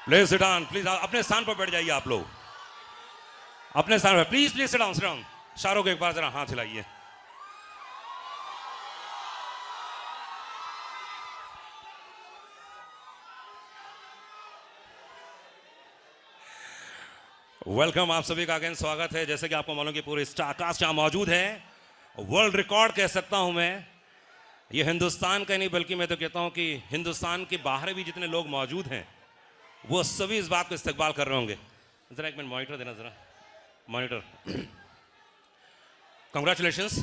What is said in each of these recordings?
Please sit down, please अपने स्थान पर बैठ जाइए आप लोग, अपने स्थान पर please please sit down, sit down. Shahrukh को एक बार जरा हाथ हिलाइए। वेलकम, आप सभी का अगेन स्वागत है। जैसे कि आपको मालूम कि पूरे स्टार कास्ट यहाँ मौजूद है। वर्ल्ड रिकॉर्ड कह सकता हूं मैं, ये हिंदुस्तान का नहीं बल्कि मैं तो कहता हूं कि हिंदुस्तान के बाहर भी जितने लोग मौजूद हैं वो सभी इस बात को इस्तकबाल कर रहे होंगे। जरा एक मिनट मॉनिटर देना, जरा monitor. Congratulations,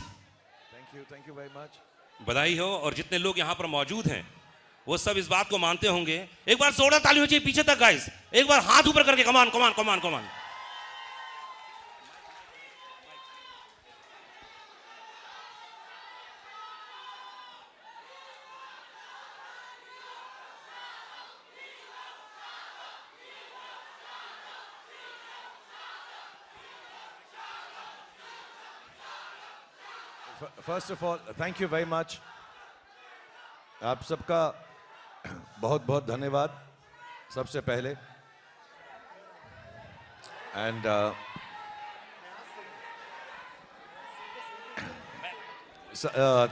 thank you very much. बधाई हो। और जितने लोग यहाँ पर मौजूद हैं वो सब इस बात को मानते होंगे। एक बार जोरदार ताली हो चाहिए पीछे तक गाइस, एक बार हाथ ऊपर करके, come on come on come on come on. First of all thank you very much. आप सबका बहुत बहुत धन्यवाद सबसे पहले। And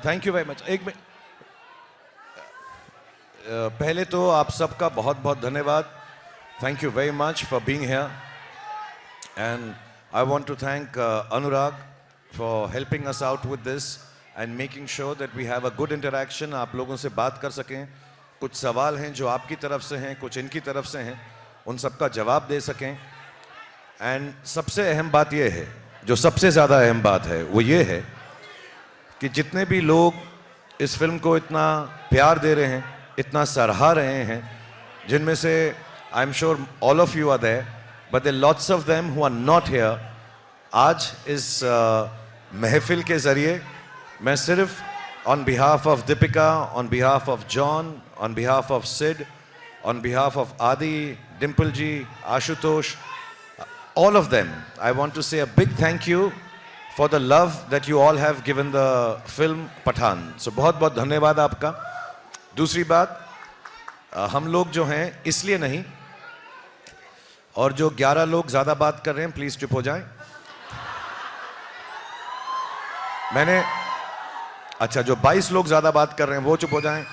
thank you very much. एक मिनट, पहले तो आप सबका बहुत बहुत धन्यवाद। Thank you very much for being here. And I want to thank Anurag for helping us out with this and making sure that we have a good interaction। आप लोगों से बात कर सकें, कुछ सवाल हैं जो आपकी तरफ से हैं, कुछ इनकी तरफ से हैं, उन सबका जवाब दे सकें। एंड सबसे अहम बात यह है, जो सबसे ज़्यादा अहम बात है वो ये है कि जितने भी लोग इस फिल्म को इतना प्यार दे रहे हैं, इतना सराहा रहे हैं, जिनमें से I am sure all of you are there, but there lots of them who are not here. आज इस महफिल के ज़रिए मैं सिर्फ on behalf of Deepika, on behalf of John, on behalf of Sid, on behalf of Adi, Dimple ji, Ashutosh, all of them, I want to say a big thank you for the love that you all have given the film Pathaan. So बहुत बहुत धन्यवाद आपका। दूसरी बात, हम लोग जो हैं इसलिए नहीं, और जो 11 लोग ज़्यादा बात कर रहे हैं प्लीज़ चुप हो जाएं। मैंने अच्छा, जो 22 लोग ज़्यादा बात कर रहे हैं वो चुप हो जाएं।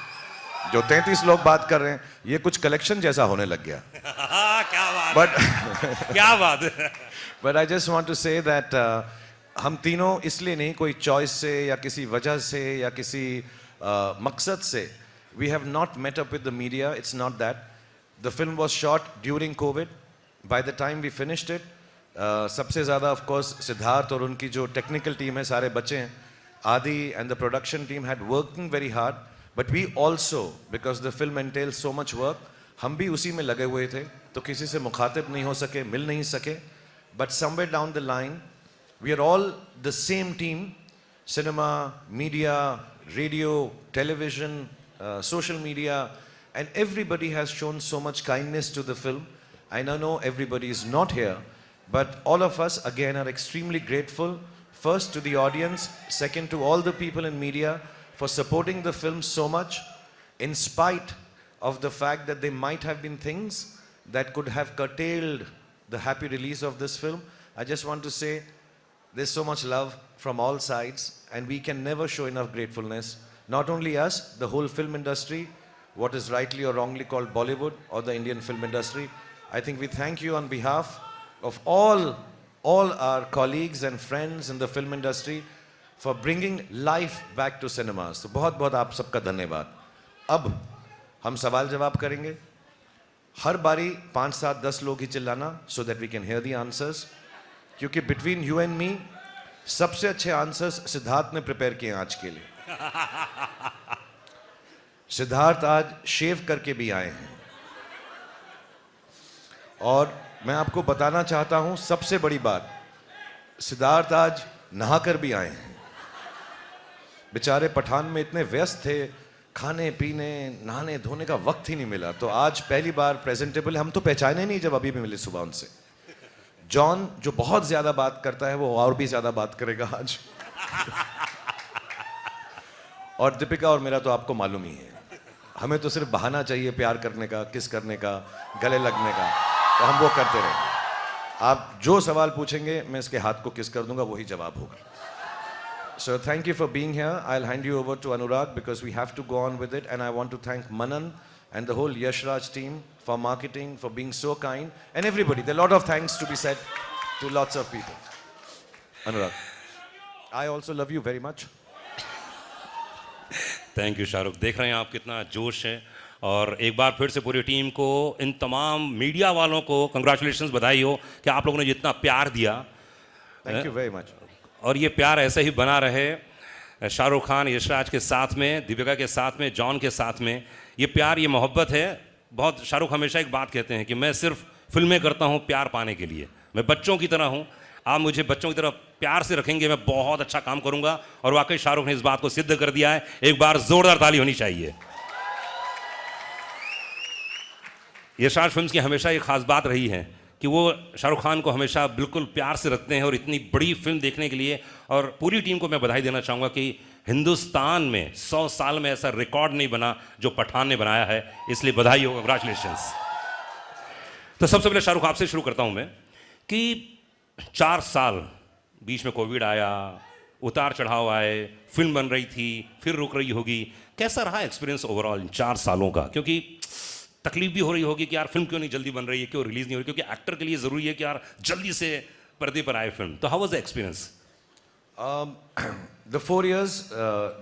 जो 33 लोग बात कर रहे हैं, ये कुछ कलेक्शन जैसा होने लग गया। क्या बात, बट क्या बात। But I just want to say that हम तीनों इसलिए नहीं, कोई चॉइस से या किसी वजह से या किसी मकसद से, we have not met up with the media. It's not that. The film was shot during COVID. By the time we finished it, सबसे ज़्यादा ऑफ कोर्स सिद्धार्थ और उनकी जो टेक्निकल टीम है, सारे बच्चे हैं, Adi and the production team had working very hard. But we also, because the film entail so much work, हम भी उसी में लगे हुए थे, तो किसी से मुखातिब नहीं हो सके, मिल नहीं सके। But somewhere down the line we are all the same team. Cinema, media, radio, television, social media, and everybody has shown so much kindness to the film. I know everybody is not here, but all of us again are extremely grateful, first to the audience, second to all the people in media for supporting the film so much, in spite of the fact that there might have been things that could have curtailed the happy release of this film. I just want to say there's so much love from all sides and we can never show enough gratefulness. Not only us, the whole film industry, what is rightly or wrongly called Bollywood or the Indian film industry. I think we thank you on behalf of all our colleagues and friends in the film industry for bringing life back to cinemas. तो बहुत बहुत आप सबका धन्यवाद। अब हम सवाल जवाब करेंगे। हर बारी 5, 7, 10 लोग ही चिल्लाना, so that we can hear the answers, क्योंकि between you and me सबसे अच्छे आंसर्स सिद्धार्थ ने प्रिपेयर किए आज के लिए। सिद्धार्थ आज शेव करके भी आए हैं, और मैं आपको बताना चाहता हूं सबसे बड़ी बात, सिद्धार्थ आज नहाकर भी आए हैं। बेचारे पठान में इतने व्यस्त थे, खाने पीने नहाने धोने का वक्त ही नहीं मिला, तो आज पहली बार प्रेजेंटेबल। हम तो पहचाने नहीं जब अभी भी मिले सुबह उनसे। जॉन जो बहुत ज्यादा बात करता है वो और भी ज्यादा बात करेगा आज। और दीपिका और मेरा तो आपको मालूम ही है, हमें तो सिर्फ बहाना चाहिए प्यार करने का, किस करने का, गले लगने का, तो हम वो करते रहे। आप जो सवाल पूछेंगे मैं इसके हाथ को किस कर दूंगा, वही जवाब होगा। So thank you for being here. I'll hand you over to Anurag because we have to go on with it, and I want to thank Manan and the whole Yash Raj team for marketing, for being so kind, and everybody. There are a lot of thanks to be said to lots of people. Anurag, I also love you very much. Thank you Shahrukh. देख रहे हैं आप कितना जोश है, और एक बार फिर से पूरी टीम को, इन तमाम मीडिया वालों को कंग्रेचुलेशंस, बधाई हो कि आप लोगों ने जितना प्यार दिया। Thank you very much. और ये प्यार ऐसे ही बना रहे शाहरुख खान, यशराज के साथ में, दीपिका के साथ में, जॉन के साथ में। ये प्यार, ये मोहब्बत है बहुत। शाहरुख हमेशा एक बात कहते हैं कि मैं सिर्फ फिल्में करता हूँ प्यार पाने के लिए, मैं बच्चों की तरह हूँ, आप मुझे बच्चों की तरह प्यार से रखेंगे, मैं बहुत अच्छा काम करूंगा। और वाकई शाहरुख ने इस बात को सिद्ध कर दिया है। एक बार जोरदार ताली होनी चाहिए। यशराज फिल्म्स की हमेशा एक खास बात रही है कि वो शाहरुख खान को हमेशा बिल्कुल प्यार से रखते हैं, और इतनी बड़ी फिल्म देखने के लिए, और पूरी टीम को मैं बधाई देना चाहूँगा कि हिंदुस्तान में 100 साल में ऐसा रिकॉर्ड नहीं बना जो पठान ने बनाया है, इसलिए बधाई हो, कंग्रेचुलेशंस। तो सबसे पहले शाहरुख आपसे शुरू करता हूँ मैं कि 4 साल बीच में कोविड आया, उतार चढ़ाव आए, फिल्म बन रही थी, फिर रुक रही होगी, कैसा रहा एक्सपीरियंस ओवरऑल इन 4 सालों का? क्योंकि तकलीफ भी हो रही होगी कि यार फिल्म क्यों नहीं जल्दी बन रही है, क्यों रिलीज नहीं हो रही, क्योंकि एक्टर के लिए जरूरी है कि यार जल्दी से पर्दे पर आए फिल्म। तो how was the experience? The 4 years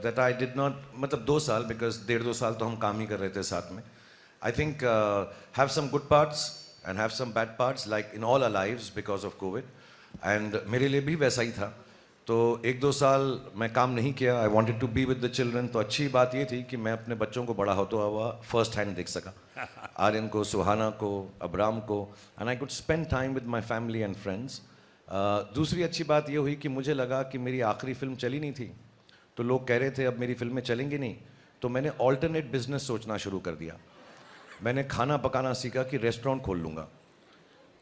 that I did not, मतलब 2 साल, because 1.5-2 साल तो हम काम ही कर रहे थे साथ में. I think have some good parts and have some bad parts, like in all our lives because of COVID. And मेरे लिए भी वैसा ही था. तो 1-2 साल मैं काम नहीं किया. I wanted to be with the children. तो अच्छी बात ये थी कि मैं अपने बच्चों को बड़ा होता हुआ फर्स्ट हैंड देख सका. आर्यन को, सुहाना को, अब्राम को, and I could spend time with my family and friends. दूसरी अच्छी बात ये हुई कि मुझे लगा कि मेरी आखिरी फिल्म चली नहीं थी, तो लोग कह रहे थे अब मेरी फिल्में चलेंगी नहीं, तो मैंने ऑल्टरनेट बिजनेस सोचना शुरू कर दिया. मैंने खाना पकाना सीखा कि रेस्टोरेंट खोल लूँगा,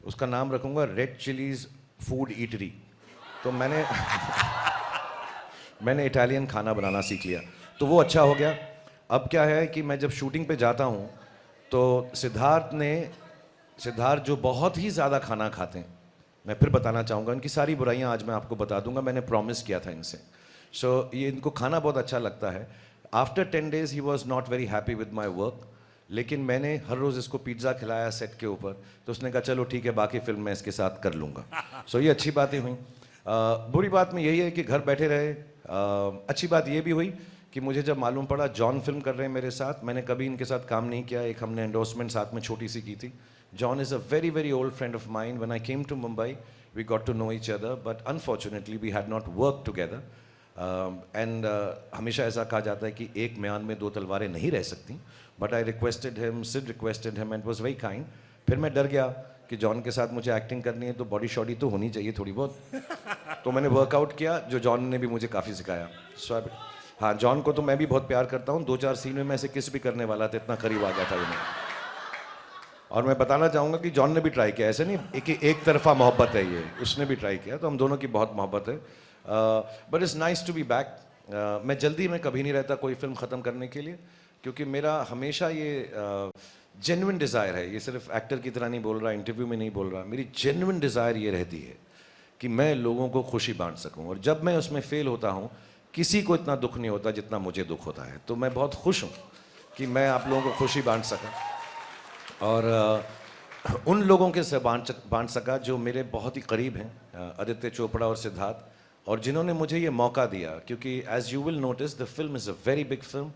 उसका नाम रखूँगा रेड चिलीज फूड ईटरी. तो मैंने इटालियन खाना बनाना सीख लिया, तो वो अच्छा हो गया. अब क्या है कि मैं जब शूटिंग पे जाता हूँ तो सिद्धार्थ जो बहुत ही ज़्यादा खाना खाते हैं, मैं फिर बताना चाहूँगा, इनकी सारी बुराइयाँ आज मैं आपको बता दूंगा, मैंने प्रॉमिस किया था इनसे. सो ये इनको खाना बहुत अच्छा लगता है. After 10 days he was not very happy with my work, लेकिन मैंने हर रोज़ इसको पिज़्ज़ा खिलाया सेट के ऊपर, तो उसने कहा चलो ठीक है, बाकी फिल्म मैं इसके साथ कर लूँगा. सो ये अच्छी बातें हुई. बुरी बात में यही है कि घर बैठे रहे. अच्छी बात ये भी हुई कि मुझे जब मालूम पड़ा जॉन फिल्म कर रहे हैं मेरे साथ, मैंने कभी इनके साथ काम नहीं किया. एक हमने एंडोर्समेंट साथ में छोटी सी की थी. John is a very, very old friend of mine. When I came to Mumbai, we got to know each other, but unfortunately we had not worked together. And हमेशा ऐसा कहा जाता है कि एक म्यान में 2 तलवारें नहीं रह सकती. But I requested him, Sid requested him, and it was very kind. फिर मैं डर गया कि जॉन के साथ मुझे एक्टिंग करनी है तो बॉडी शॉडी तो होनी चाहिए थोड़ी बहुत. तो मैंने वर्कआउट किया, जो जॉन ने भी मुझे काफ़ी सिखाया. हाँ, जॉन को तो मैं भी बहुत प्यार करता हूँ. 2-4 सीन में मैं ऐसे किस भी करने वाला था, इतना करीब आ गया था उन्हें. और मैं बताना चाहूँगा कि जॉन ने भी ट्राई किया, ऐसे नहीं एक तरफा मोहब्बत है ये, उसने भी ट्राई किया, तो हम दोनों की बहुत मोहब्बत है. But it's nice to be back. मैं जल्दी में कभी नहीं रहता कोई फिल्म ख़त्म करने के लिए, क्योंकि मेरा हमेशा ये जेन्युइन डिज़ायर है. ये सिर्फ एक्टर की तरह नहीं बोल रहा, इंटरव्यू में नहीं बोल रहा, मेरी जेन्युइन डिज़ायर ये रहती है कि मैं लोगों को खुशी बांट सकूँ. और जब मैं उसमें फेल होता हूँ, किसी को इतना दुख नहीं होता जितना मुझे दुख होता है. तो मैं बहुत खुश हूँ कि मैं आप लोगों को खुशी बांट सका, और उन लोगों के से बांट सका जो मेरे बहुत ही करीब हैं, आदित्य चोपड़ा और सिद्धार्थ, और जिन्होंने मुझे ये मौका दिया. क्योंकि as you will notice the film is a very big film.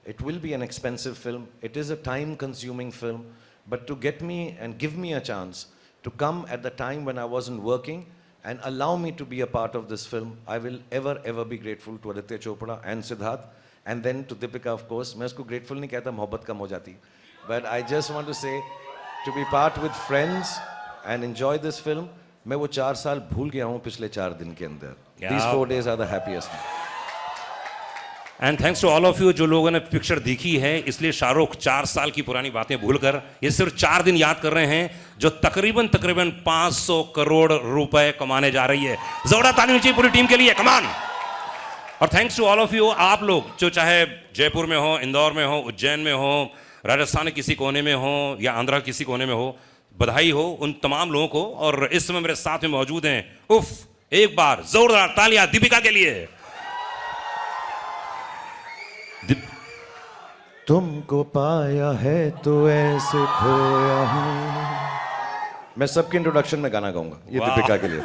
It will be an expensive film. It is a time consuming film. But to get me and give me a chance to come at the time when I wasn't working and allow me to be a part of this film, I will ever be grateful to Aditya Chopra and Siddharth, and then to Deepika, of course. मैं उसको grateful नहीं कहता, मोहब्बत कम हो जाती. But I just want to say, to be part with friends and enjoy this film. मैं वो 4 साल भूल गया हूँ पिछले 4 दिन के अंदर. These 4 days are the happiest. And thanks to all of you जो लोगों ने पिक्चर देखी है. इसलिए शाहरुख 4 साल की पुरानी बातें भूलकर ये सिर्फ 4 दिन याद कर रहे हैं, जो तकरीबन 500 करोड़ रुपए कमाने जा रही है. जोरदार ताली होनी चाहिए पूरी टीम के लिए. कमान. और thanks to all of you, आप लोग जो चाहे जयपुर में हो, इंदौर में हो, उज्जैन में हो, राजस्थान के किसी कोने में हो या आंध्रा के किसी कोने में हो, बधाई हो उन तमाम लोगों को। और इस समय मेरे साथ में मौजूद हैं, उफ, एक बार जोरदार तालियां दीपिका के लिए। तुमको पाया है तो ऐसे खोया हूँ। मैं सबके इंट्रोडक्शन में गाना गाऊंगा, ये वाह। दीपिका के लिए।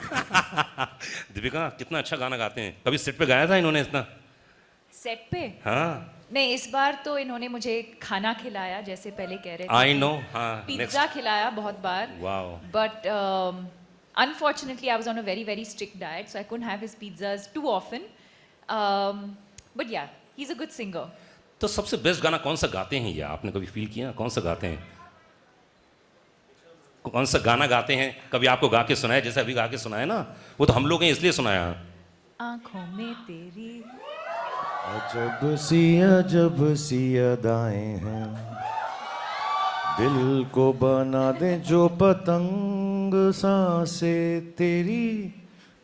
दीपिका कितना अच्छा गाना गाते हैं, कभी सेट पे गाया था इन्होंने इतना? सेट पे हाँ, नहीं, इस बार तो इन्होंने मुझे खाना खिलाया, जैसे पहले कह रहे थे। I know. हाँ, पिज्जा खिलाया बहुत बार। Wow. But unfortunately I was on a very very strict diet, so I couldn't have his pizzas too often. But yeah, he's a good singer. तो सबसे बेस्ट गाना कौन सा गाते हैं ये, आपने कभी फील किया कौन सा गाते हैं? कौन सा गाना गाते हैं, कभी आपको गा के सुनाया? जैसे अभी गा के सुनाया ना, वो तो हम लोग हैं इसलिए सुनाया। आंखों में तेरी अजब सी अदाएं हैं, दिल को बना दे जो पतंग, सांसें तेरी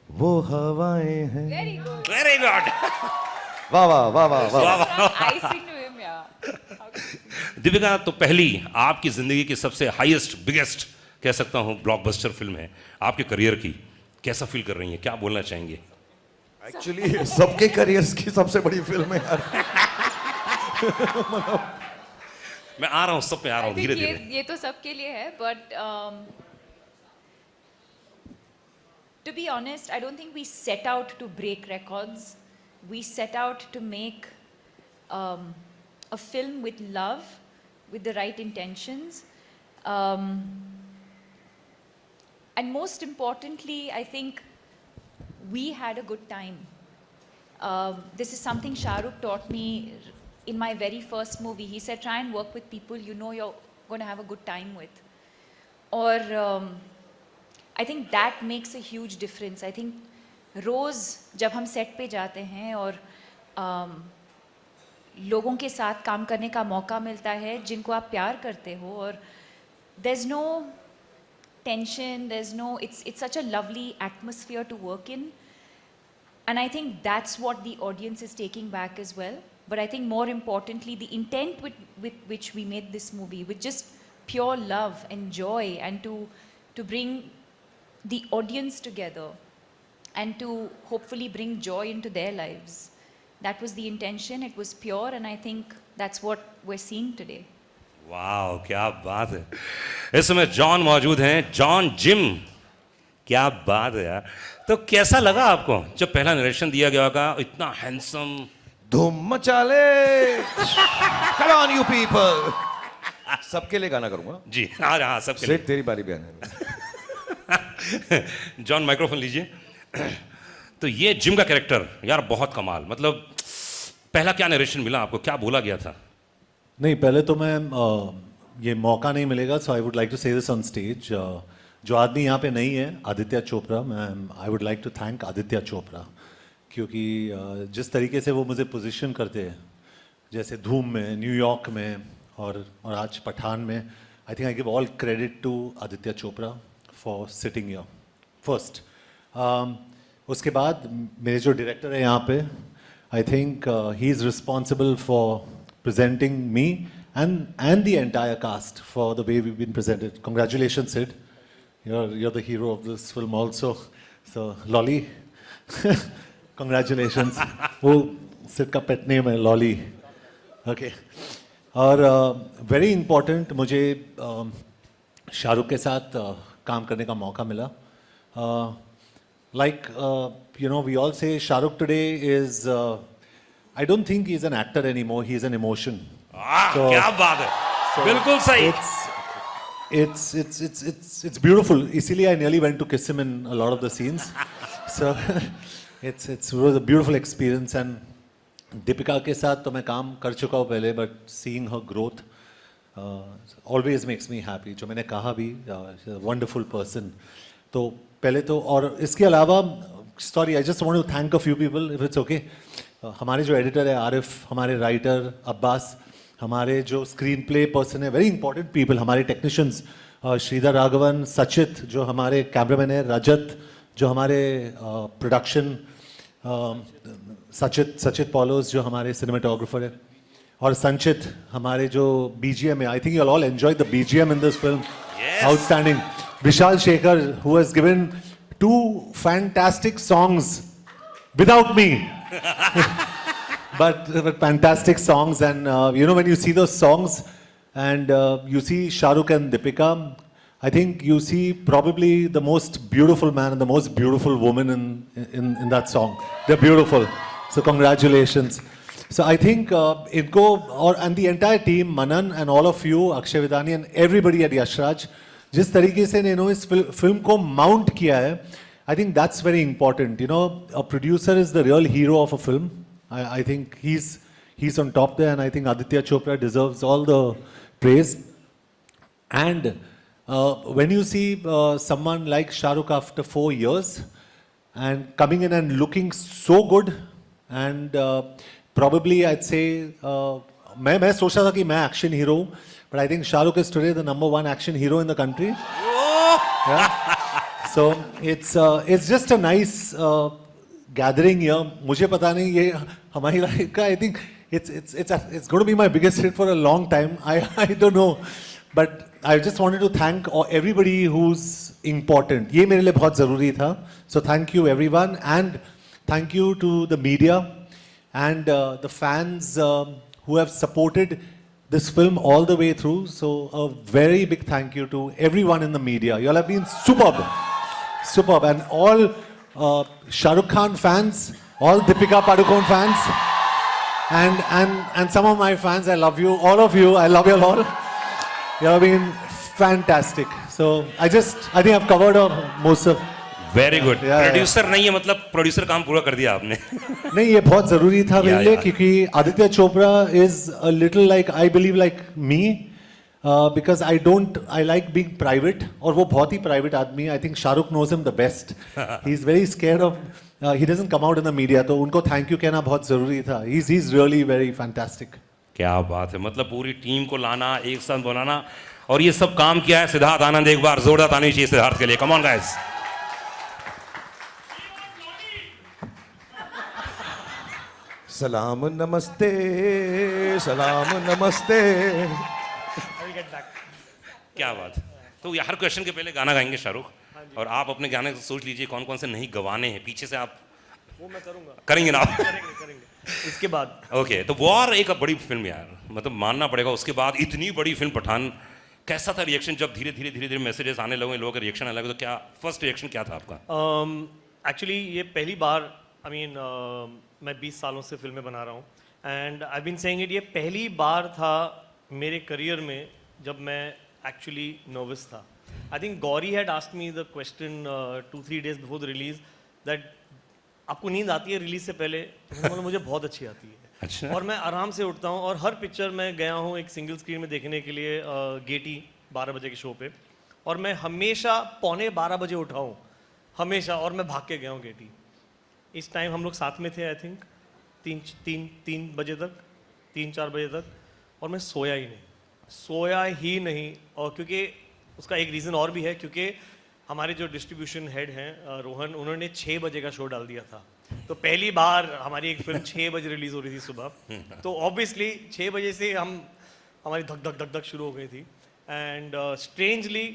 वो हवाएं हैं। Very good. Very good. वाह वाह वाह वाह वाह। I sing to him, yeah. Deepika, तो पहली आपकी जिंदगी की सबसे हाईएस्ट बिगेस्ट कह सकता हूँ ब्लॉकबस्टर फिल्म है आपके करियर की, कैसा फील कर रही हैं, क्या बोलना चाहेंगे? एक्चुअली सबके करियर्स की सबसे बड़ी फिल्म है यार। मैं आ रहा हूँ, सब पे आ रहा I हूँ think धीरे धीरे। ये तो सबके लिए है, but to be honest, I don't think we set out to break records. We set out to make a film with love, with the right intentions. And most importantly, I think we had a good time. This is something Shah Rukh taught me in my very first movie. He said, try and work with people you know you're going to have a good time with. Or I think that makes a huge difference. I think रोज़ जब हम set पे जाते हैं और लोगों के साथ काम करने का मौका मिलता है जिनको आप प्यार करते हो, और there's no tension, there's no, it's such a lovely atmosphere to work in, and I think that's what the audience is taking back as well. But I think more importantly, the intent with which we made this movie, with just pure love and joy, and to bring the audience together and to hopefully bring joy into their lives. That was the intention. It was pure, and I think that's what we're seeing today. वाह, क्या बात है। इस समय John मौजूद हैं, John gym, क्या बात है यार। तो कैसा लगा आपको जब पहला नरेशन दिया गया होगा, इतना हैंडसम? धूम मचा ले। Come on you people। सबके लिए गाना करूंगा जी हाँ हाँ, सबके लिए। सेठ तेरी बारी भी आने वाली। जॉन माइक्रोफोन लीजिए। तो ये जिम का कैरेक्टर यार बहुत कमाल, मतलब पहला क्या नरेशन मिला आपको, क्या बोला गया था? नहीं, पहले तो मैं ये मौका नहीं मिलेगा, so I would like to say this on stage. जो आदमी यहाँ पे नहीं है, आदित्य चोपड़ा, मैं I would like to thank Aditya Chopra, क्योंकि जिस तरीके से वो मुझे पोजीशन करते हैं, जैसे धूम में, न्यूयॉर्क में और आज पठान में, I think I give all credit to Aditya Chopra for sitting here first. उसके बाद मेरे जो डायरेक्टर है यहाँ पे, I think he is responsible for presenting me and the entire cast for the way we've been presented. Congratulations, Sid. You're the hero of this film also. So Lolly, congratulations. वो Sid का pet name है Lolly. Okay. और very important, मुझे शाहरुख के साथ काम करने का मौका मिला. Like you know, we all say Shahrukh today is. I don't think he's an actor anymore. He's an emotion. So, क्या बात है, बिल्कुल सही। It's beautiful. इसीलिए I nearly went to kiss him in a lot of the scenes. So it was a beautiful experience. And Deepika के साथ तो मैं काम कर चुका हूँ पहले, but seeing her growth always makes me happy. जो मैंने कहा भी, she's a wonderful person. तो पहले तो, और इसके अलावा, sorry, I just want to thank a few people, if it's okay. हमारे जो एडिटर है आरिफ, हमारे राइटर अब्बास, हमारे जो स्क्रीन प्ले पर्सन है, वेरी इंपॉर्टेंट पीपल, हमारे टेक्नीशियंस श्रीधर राघवन, सचित जो हमारे कैमरामैन है, रजत जो हमारे प्रोडक्शन सचित पॉलोस जो हमारे सिनेमाटोग्राफर है, और संचित हमारे जो BGM है. I think you all enjoy the BGM in this film. Outstanding. Vishal Shekhar, who has given 2 fantastic songs without me. but fantastic songs, and you know, when you see those songs and you see Shah Rukh and Deepika, I think you see probably the most beautiful man and the most beautiful woman in that song. They're beautiful. So congratulations. So I think Inko and the entire team, Manan and all of you, Akshay Vidani and everybody at Yashraj, जिस तरीके से इन्होंने इस film को mount किया है, I think that's very important. You know, a producer is the real hero of a film. I think he's on top there, and I think Aditya Chopra deserves all the praise. And when you see someone like Shah Rukh after 4 years and coming in and looking so good, and probably I'd say मैं सोच रहा था कि मैं action hero हूँ, but I think Shah Rukh is today the #1 action hero in the country. Yeah. So it's just a nice gathering here. मुझे पता नहीं ये हमारी लाइफ का, I think it's going to be my biggest hit for a long time. I don't know, but I just wanted to thank everybody who's important. ये मेरे लिए बहुत ज़रूरी था. So thank you everyone, and thank you to the media and the fans who have supported this film all the way through. So a very big thank you to everyone in the media. You all have been superb. And all Shah Rukh Khan fans, all Deepika Padukone fans, and some of my fans, I love you, all of you, I love you all. You have been fantastic. So I think I've covered most of. Very good. Yeah, producer नहीं है मतलब producer काम पूरा कर दिया आपने. नहीं, ये बहुत जरूरी था मेरे लिए, yeah. क्योंकि Aditya Chopra is a little like, I believe like me, because I like being private, और वो बहुत ही private आदमी है. I think Shah Rukh knows him the best. He's very scared of, he doesn't come out in the media, तो उनको thank you कहना बहुत जरूरी था. He's really very fantastic. क्या बात है, मतलब पूरी टीम को लाना, एक साथ बनाना, और ये सब काम किया है सिद्धार्थ आनंद. एक बार जोरदार ताली चाहिए सिद्धार्थ के लिए. Come on guys. सलाम नमस्ते, सलाम नमस्ते. क्या बात. तो हर क्वेश्चन के पहले गाना गाएंगे शाहरुख, और आप अपने गाने सोच लीजिए कौन कौन से नहीं गवाने हैं. पीछे से आप वो मैं करूंगा. करेंगे ना आप? करेंगे इसके बाद. ओके. तो वॉर एक बड़ी फिल्म यार, मतलब मानना पड़ेगा. उसके बाद इतनी बड़ी फिल्म पठान, कैसा था रिएक्शन जब धीरे धीरे मैसेजेस आने लगे, लोगों का रिएक्शन आने लगे, तो क्या फर्स्ट रिएक्शन क्या था आपका? एक्चुअली ये पहली बार, मैं 20 सालों से फिल्में बना रहा हूँ, and I been saying it, ये पहली बार था मेरे करियर में जब मैं एक्चुअली नर्वस था. I think Gauri had asked me the question 2-3 days before the release that आपको नींद आती है रिलीज से पहले? मैंने बोला मुझे बहुत अच्छी आती है. अच्छा. और मैं आराम से उठता हूँ, और हर पिक्चर मैं गया हूँ एक सिंगल स्क्रीन में देखने के लिए, गेटी 12 बजे के शो पे, और मैं हमेशा 11:45 बजे उठा हूँ, हमेशा, और मैं भाग के गया हूँ गेटी. इस टाइम हम लोग साथ में थे, आई थिंक 3 बजे तक, 3-4 बजे तक, और मैं सोया ही नहीं. और क्योंकि उसका एक रीज़न और भी है, क्योंकि हमारे जो डिस्ट्रीब्यूशन हेड हैं रोहन, उन्होंने 6 बजे का शो डाल दिया था. तो पहली बार हमारी एक फिल्म 6 बजे रिलीज़ हो रही थी सुबह, तो ऑब्वियसली 6 बजे से हमारी धक धक धक धक शुरू हो गई थी. एंड स्ट्रेंजली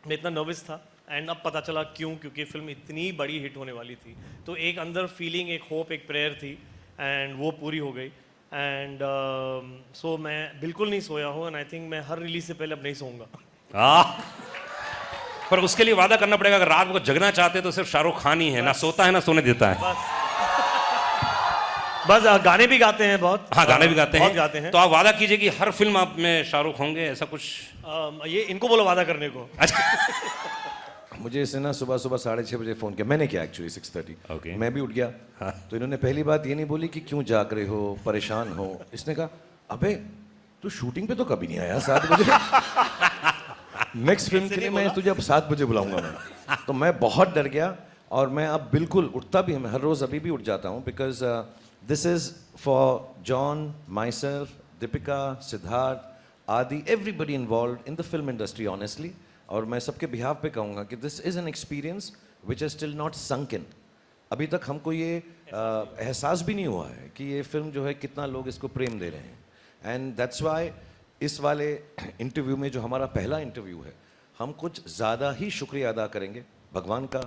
मैं इतना नर्वस था, एंड अब पता चला क्यों, क्योंकि फिल्म इतनी बड़ी हिट होने वाली थी. तो एक अंदर फीलिंग, एक होप, एक प्रेयर थी, एंड वो पूरी हो गई. एंड सो मैं बिल्कुल नहीं सोया हूँ, एंड आई थिंक मैं हर रिलीज से पहले अब नहीं सोऊंगा. पर उसके लिए वादा करना पड़ेगा, अगर रात को जगना चाहते तो सिर्फ शाहरुख खान ही है, ना सोता है ना सोने देता है. बस गाने भी गाते हैं बहुत. हाँ, गाने भी गाते बहुत गाते हैं. तो आप वादा कीजिए कि हर फिल्म आप में शाहरुख होंगे, ऐसा कुछ. ये इनको बोलो वादा करने को. अच्छा. मुझे इसने ना सुबह 6:30 बजे फ़ोन किया. मैंने किया एक्चुअली 6:30. Okay. मैं भी उठ गया. तो इन्होंने पहली बात ये नहीं बोली कि क्यों जाग रहे हो, परेशान हो. इसने कहा अबे तू शूटिंग पे तो कभी नहीं आया 7 बजे. नेक्स्ट फिल्म के लिए मैं तुझे अब 7 बजे बुलाऊंगा मैं. तो मैं बहुत डर गया, और मैं अब बिल्कुल उठता भी, मैं हर रोज़ अभी भी उठ जाता हूँ, because this is for John, myself, Deepika, Siddharth, आदि, everybody involve in the film industry honestly. और मैं सबके बिहाव पे कहूँगा कि this is an experience which is still not सunk in. अभी तक हमको ये एहसास भी नहीं हुआ है कि ये फिल्म जो है कितना लोग इसको प्रेम दे रहे हैं। एंड दैट्स वाई इस वाले इंटरव्यू में जो हमारा पहला इंटरव्यू है, हम कुछ ज़्यादा ही शुक्रिया अदा करेंगे भगवान का,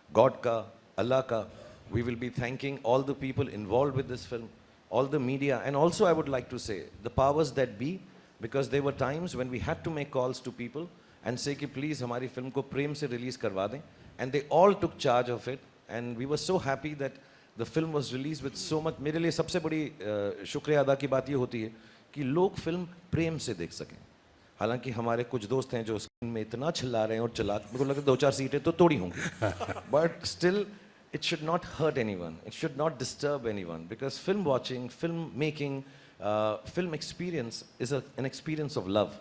गॉड का, अल्लाह का। We will be thanking all the people involve with this film, all the media, and also I would like to say the powers that be, because there were times when we had to make calls to people and say कि please हमारी film को प्रेम से release करवा दें, and they all took charge of it, and we were so happy that the film was released with so much। मेरे लिए सबसे बड़ी शुक्रिया अदा की बात ये होती है कि लोग फिल्म प्रेम से देख सकें। हालांकि हमारे कुछ दोस्त हैं जो स्क्रीन में इतना चिल्ला रहे हैं और चिल्ला, मेरे को लगता है 2-4 सीटें तो तोड़ी होंगी, but still it should not hurt anyone, it should not disturb anyone, because film watching, film making, film experience is an experience of love,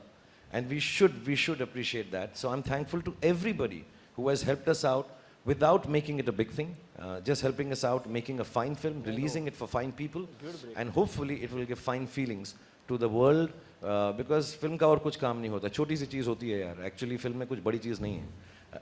and we should appreciate that. So I'm thankful to everybody who has helped us out without making it a big thing, just helping us out, making a fine film, releasing it for fine people, and hopefully it will give fine feelings to the world, because film का और कुछ काम नहीं होता, छोटी सी चीज़ होती है यार, एक्चुअली फिल्म में कुछ बड़ी चीज़ नहीं है,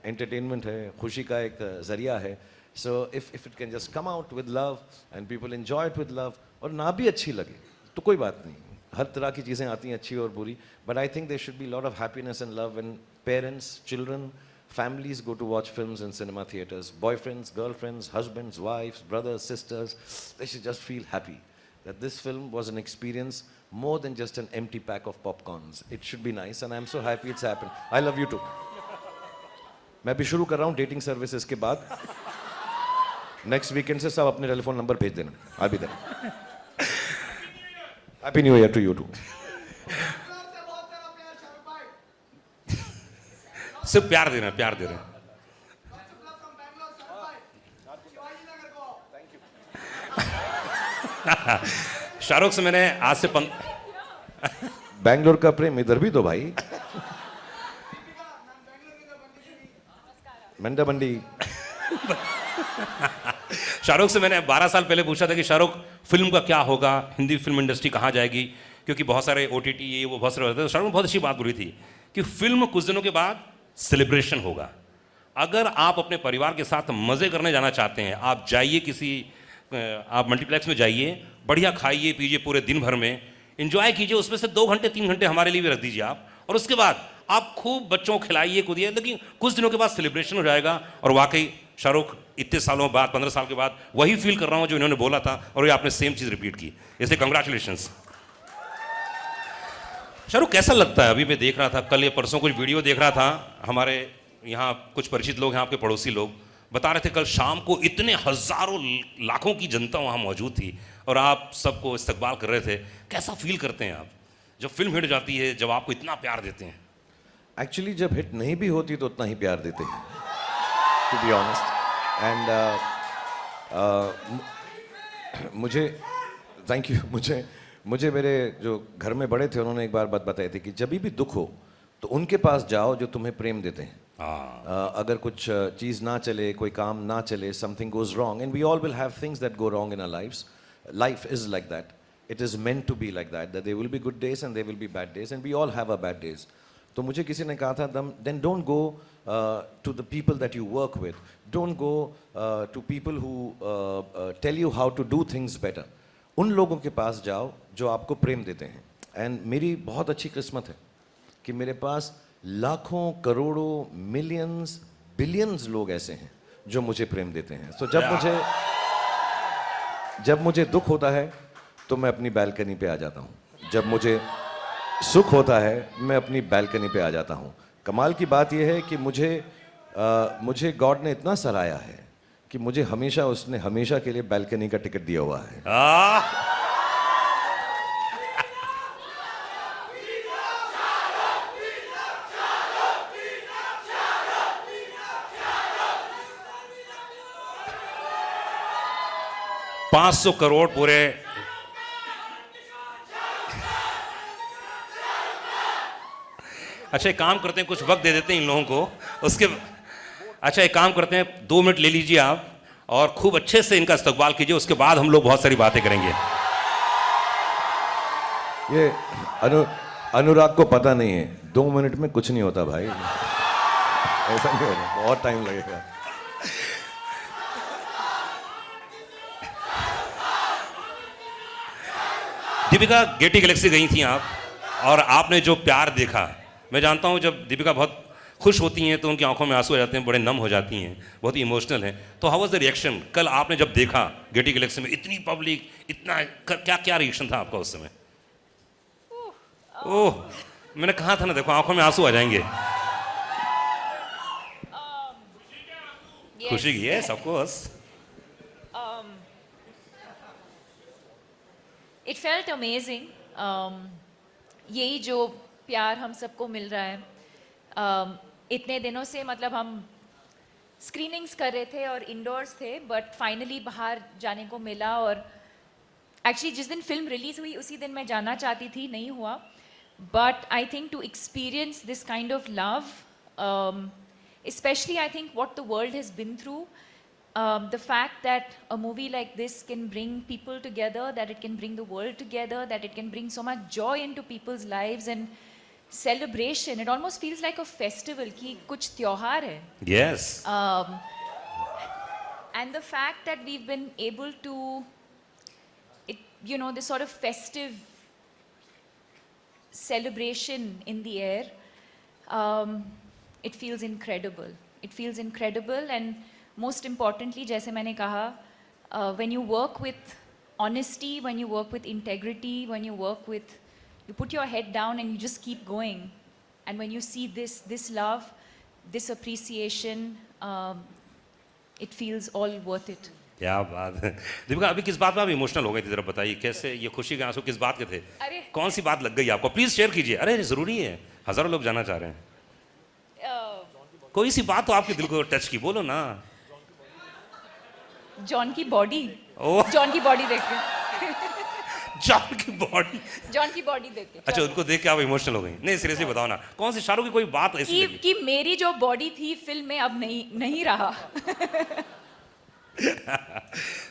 एंटरटेनमेंट है, खुशी का एक जरिया है। So if it can just come out with love and people enjoy it with love, और ना भी अच्छी लगे तो कोई बात नहीं, हर तरह की चीज़ें आती हैं अच्छी और बुरी, but I think there should be a lot of happiness and love when parents, children, families go to watch films in cinema theaters, boyfriends, girlfriends, husbands, wives, brothers, sisters, they should just feel happy that this film was an experience more than just an empty pack of popcorns. It should be nice, and I'm so happy it's happened. I love you too. मैं भी शुरू कर रहा हूँ dating services के बाद, next weekend से सब अपने टेलीफोन नंबर भेज देना, I'll be there. Happy New Year to you too. सिर्फ प्यार दे रहे हैं, प्यार दे रहे हैं। शाहरुख से मैंने आज से बैंगलोर का प्रेम इधर भी तो भाई, मंडा मंडी। शाहरुख से मैंने 12 साल पहले पूछा था कि शाहरुख फिल्म का क्या होगा, हिंदी फिल्म इंडस्ट्री कहाँ जाएगी, क्योंकि बहुत सारे OTT ये वो बहुत सारे होते हैं। शाहरुख ने बहुत अच्छी बात बोली थी कि फिल्म कुछ दिनों के बाद सेलिब्रेशन होगा। अगर आप अपने परिवार के साथ मज़े करने जाना चाहते हैं, आप जाइए किसी, आप मल्टीप्लेक्स में जाइए, बढ़िया खाइए पीजिए पूरे दिन भर में, इंजॉय कीजिए, उसमें से 2 घंटे 3 घंटे हमारे लिए भी रख दीजिए आप, और उसके बाद आप खूब बच्चों को खिलाइए कूदिए, लेकिन कुछ दिनों के बाद सेलिब्रेशन हो जाएगा। और वाकई शाहरुख इतने सालों बाद, 15 साल के बाद वही फील कर रहा हूँ जो इन्होंने बोला था, और ये आपने सेम चीज़ रिपीट की, इसलिए कंग्रेचुलेशंस। शाहरुख कैसा लगता है? अभी मैं देख रहा था, कल या परसों कुछ वीडियो देख रहा था, हमारे यहाँ कुछ परिचित लोग हैं, आपके पड़ोसी लोग बता रहे थे कल शाम को इतने हज़ारों लाखों की जनता वहाँ मौजूद थी और आप सबको इस्तकबाल कर रहे थे। कैसा फील करते हैं आप जब फिल्म हिट जाती है, जब आपको इतना प्यार देते हैं? एक्चुअली जब हिट नहीं भी होती तो उतना ही प्यार देते हैं, टू बी ऑनेस्ट। एंड मुझे थैंक यू, मुझे मेरे जो घर में बड़े थे उन्होंने एक बार बात बताई थी कि जब भी दुख हो तो उनके पास जाओ जो तुम्हें प्रेम देते हैं। अगर कुछ चीज़ ना चले, कोई काम ना चले, something goes wrong, and we all will have things that go wrong in our lives, life is like that, it is meant to be like that, there will be good days and there will be bad days, and we all have a bad days. तो मुझे किसी ने कहा था, then don't go to the people that you work with, don't go to people who tell you how to do things better. उन लोगों के पास जाओ जो आपको प्रेम देते हैं। एंड मेरी बहुत अच्छी किस्मत है कि मेरे पास लाखों, करोड़ों, मिलियंस, बिलियंस लोग ऐसे हैं जो मुझे प्रेम देते हैं। तो जब मुझे दुख होता है तो मैं अपनी बैल्कनी पे आ जाता हूँ, जब मुझे सुख होता है मैं अपनी बैल्कनी पे आ जाता हूँ। कमाल की बात यह है कि मुझे गॉड ने इतना सराहा है कि मुझे उसने हमेशा के लिए बैल्कनी का टिकट दिया हुआ है। $500 करोड़ पूरे अच्छा, एक काम करते हैं, कुछ वक्त दे देते हैं इन लोगों को, उसके अच्छा एक काम करते हैं, 2 मिनट ले लीजिए आप और खूब अच्छे से इनका इस्तकबाल कीजिए, उसके बाद हम लोग बहुत सारी बातें करेंगे। ये अनुराग को पता नहीं है, 2 मिनट में कुछ नहीं होता भाई, ऐसा नहीं होता, बहुत टाइम लगेगा। दीपिका, गेटी गैलेक्सी गई थी आप, और आपने जो प्यार देखा, मैं जानता हूँ जब दीपिका बहुत खुश होती हैं तो उनकी आंखों में आंसू आ जाते हैं, बड़े नम हो जाती हैं, बहुत ही इमोशनल हैं। तो हाउ वाज द रिएक्शन कल आपने जब देखा गेटी गैलेक्सी में, इतनी पब्लिक, इतना क्या क्या रिएक्शन था आपका उस समय? ओह, मैंने कहा था ना, देखो आंखों में आंसू आ जाएंगे। Yes. खुशी की, yes of course. It felt amazing. यही जो प्यार हम सबको मिल रहा है, इतने दिनों से, मतलब हम स्क्रीनिंग्स कर रहे थे और इंडोर्स थे, बट फाइनली बाहर जाने को मिला। और एक्चुअली जिस दिन फिल्म रिलीज हुई उसी दिन मैं जाना चाहती थी, नहीं हुआ। But I think to experience this kind of love, especially I think what the world has been through, the fact that a movie like this can bring people together, that it can bring the world together, that it can bring so much joy into people's lives and celebration. It almost feels like a festival कि कुछ त्योहार है. Yes, And the fact that we've been able to, it, you know, this sort of festive celebration in the air, it feels incredible. It feels incredible, and most importantly, जैसे मैंने कहा, when you work with honesty, when you work with integrity, when you work with, you put your head down and you just keep going, and when you see this love, this appreciation, it feels all worth it. क्या बात है। दीपिका, अभी किस बात में आप emotional हो गए थे, जरा बताइए कैसे, ये खुशी के आंसू किस बात के थे? अरे, कौन सी बात लग गई आपको, प्लीज शेयर कीजिए। अरे जरूरी है, हजारों लोग जानना चाह रहे हैं। कोई सी बात तो आपके दिल को टच की, बोलो ना। जॉन की बॉडी, ओह। जॉन की बॉडी देख के, जॉन की बॉडी, जॉन की बॉडी देख के, अच्छा उनको देख के आप इमोशनल हो गई? नहीं सीरियसली बताओ ना, कौन सी शाहरुख की कोई बात ऐसी लगी? कि मेरी जो बॉडी थी फिल्म में अब नहीं रहा।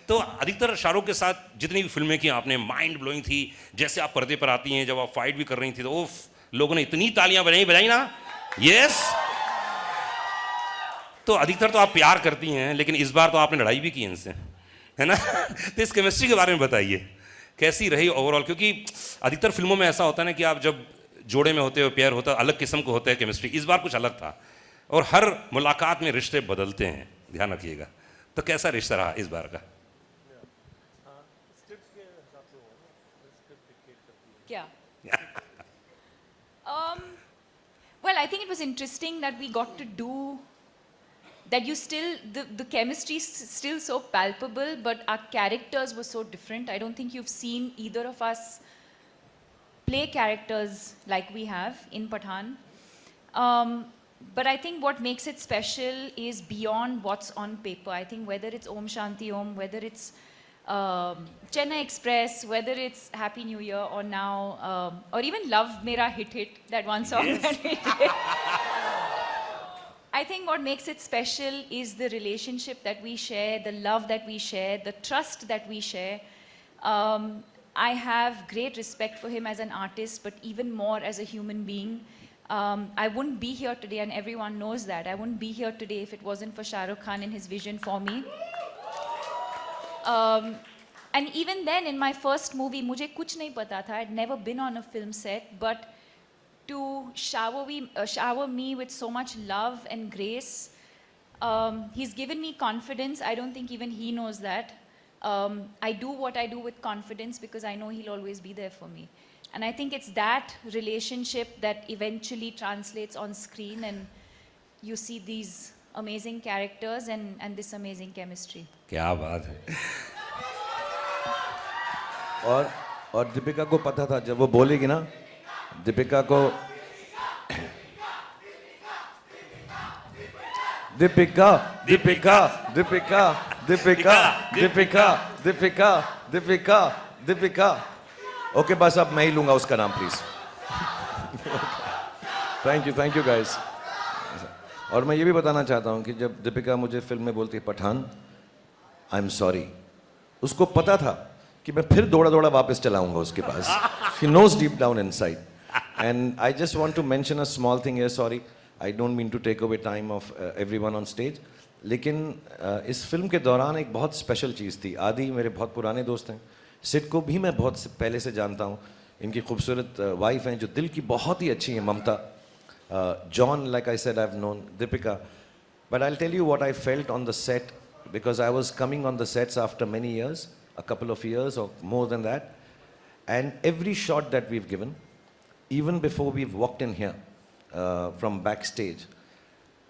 तो अधिकतर शाहरुख के साथ जितनी भी फिल्में की आपने, माइंड ब्लोइंग थी। जैसे आप पर्दे पर आती हैं, जब आप फाइट भी कर रही थी तो उफ, लोगों ने इतनी तालियां बजाई ना। यस, तो अधिकतर तो आप प्यार करती हैं, लेकिन इस बार तो आपने लड़ाई भी की इनसे, है ना? तो इस केमिस्ट्री के बारे में बताइए, कैसी रही ओवरऑल? क्योंकि अधिकतर फिल्मों में ऐसा होता है ना कि आप जब जोड़े में होते हो, पेयर होता है, अलग किस्म को होता है केमिस्ट्री। इस बार कुछ अलग था, और हर मुलाकात में रिश्ते बदलते हैं, ध्यान रखिएगा। तो कैसा रिश्ता रहा इस बार का? क्या? Well, I think it was interesting that we got to do that. You still, the chemistry is still so palpable, but our characters were so different. I don't think you've seen either of us play characters like we have in Pathaan. But I think what makes it special is beyond what's on paper. I think whether it's Om Shanti Om, whether it's Chennai Express, whether it's Happy New Year, or now, or even Love Mera Hit, that one song that we did. I think what makes it special is the relationship that we share, the love that we share, the trust that we share. I have great respect for him as an artist, but even more as a human being. I wouldn't be here today, and everyone knows that. I wouldn't be here today if it wasn't for Shah Rukh Khan and his vision for me. And even then, in my first movie, मुझे कुछ नहीं पता था. I'd never been on a film set, but to shower me with so much love and grace, he's given me confidence. I don't think even he knows that. I do what I do with confidence because I know he'll always be there for me. And I think it's that relationship that eventually translates on screen, and you see these amazing characters and this amazing chemistry. क्या बात है। और दीपिका को पता था, जब वो बोलेगी ना, दीपिका को दीपिका दीपिका दीपिका दीपिका दीपिका दीपिका दीपिका दीपिका, ओके बस अब मैं ही लूंगा उसका नाम, प्लीज। Thank you guys. और मैं ये भी बताना चाहता हूँ कि जब दीपिका मुझे फिल्म में बोलती है पठान, आई एम सॉरी, उसको पता था कि मैं फिर दौड़ा वापस चलाऊंगा उसके पास। She knows deep down inside. And I just want to mention a small thing here, sorry, I don't mean to take away time of everyone on stage, लेकिन इस फिल्म के दौरान एक बहुत स्पेशल चीज़ थी। आदि मेरे बहुत पुराने दोस्त हैं, सिड को भी मैं बहुत पहले से जानता हूँ, इनकी खूबसूरत वाइफ हैं जो दिल की बहुत ही अच्छी हैं, ममता. John, like I said, I've known Deepika. But I'll tell you what I felt on the set, because I was coming on the sets after many years, a couple of years or more than that. And every shot that we've given, even before we've walked in here from backstage,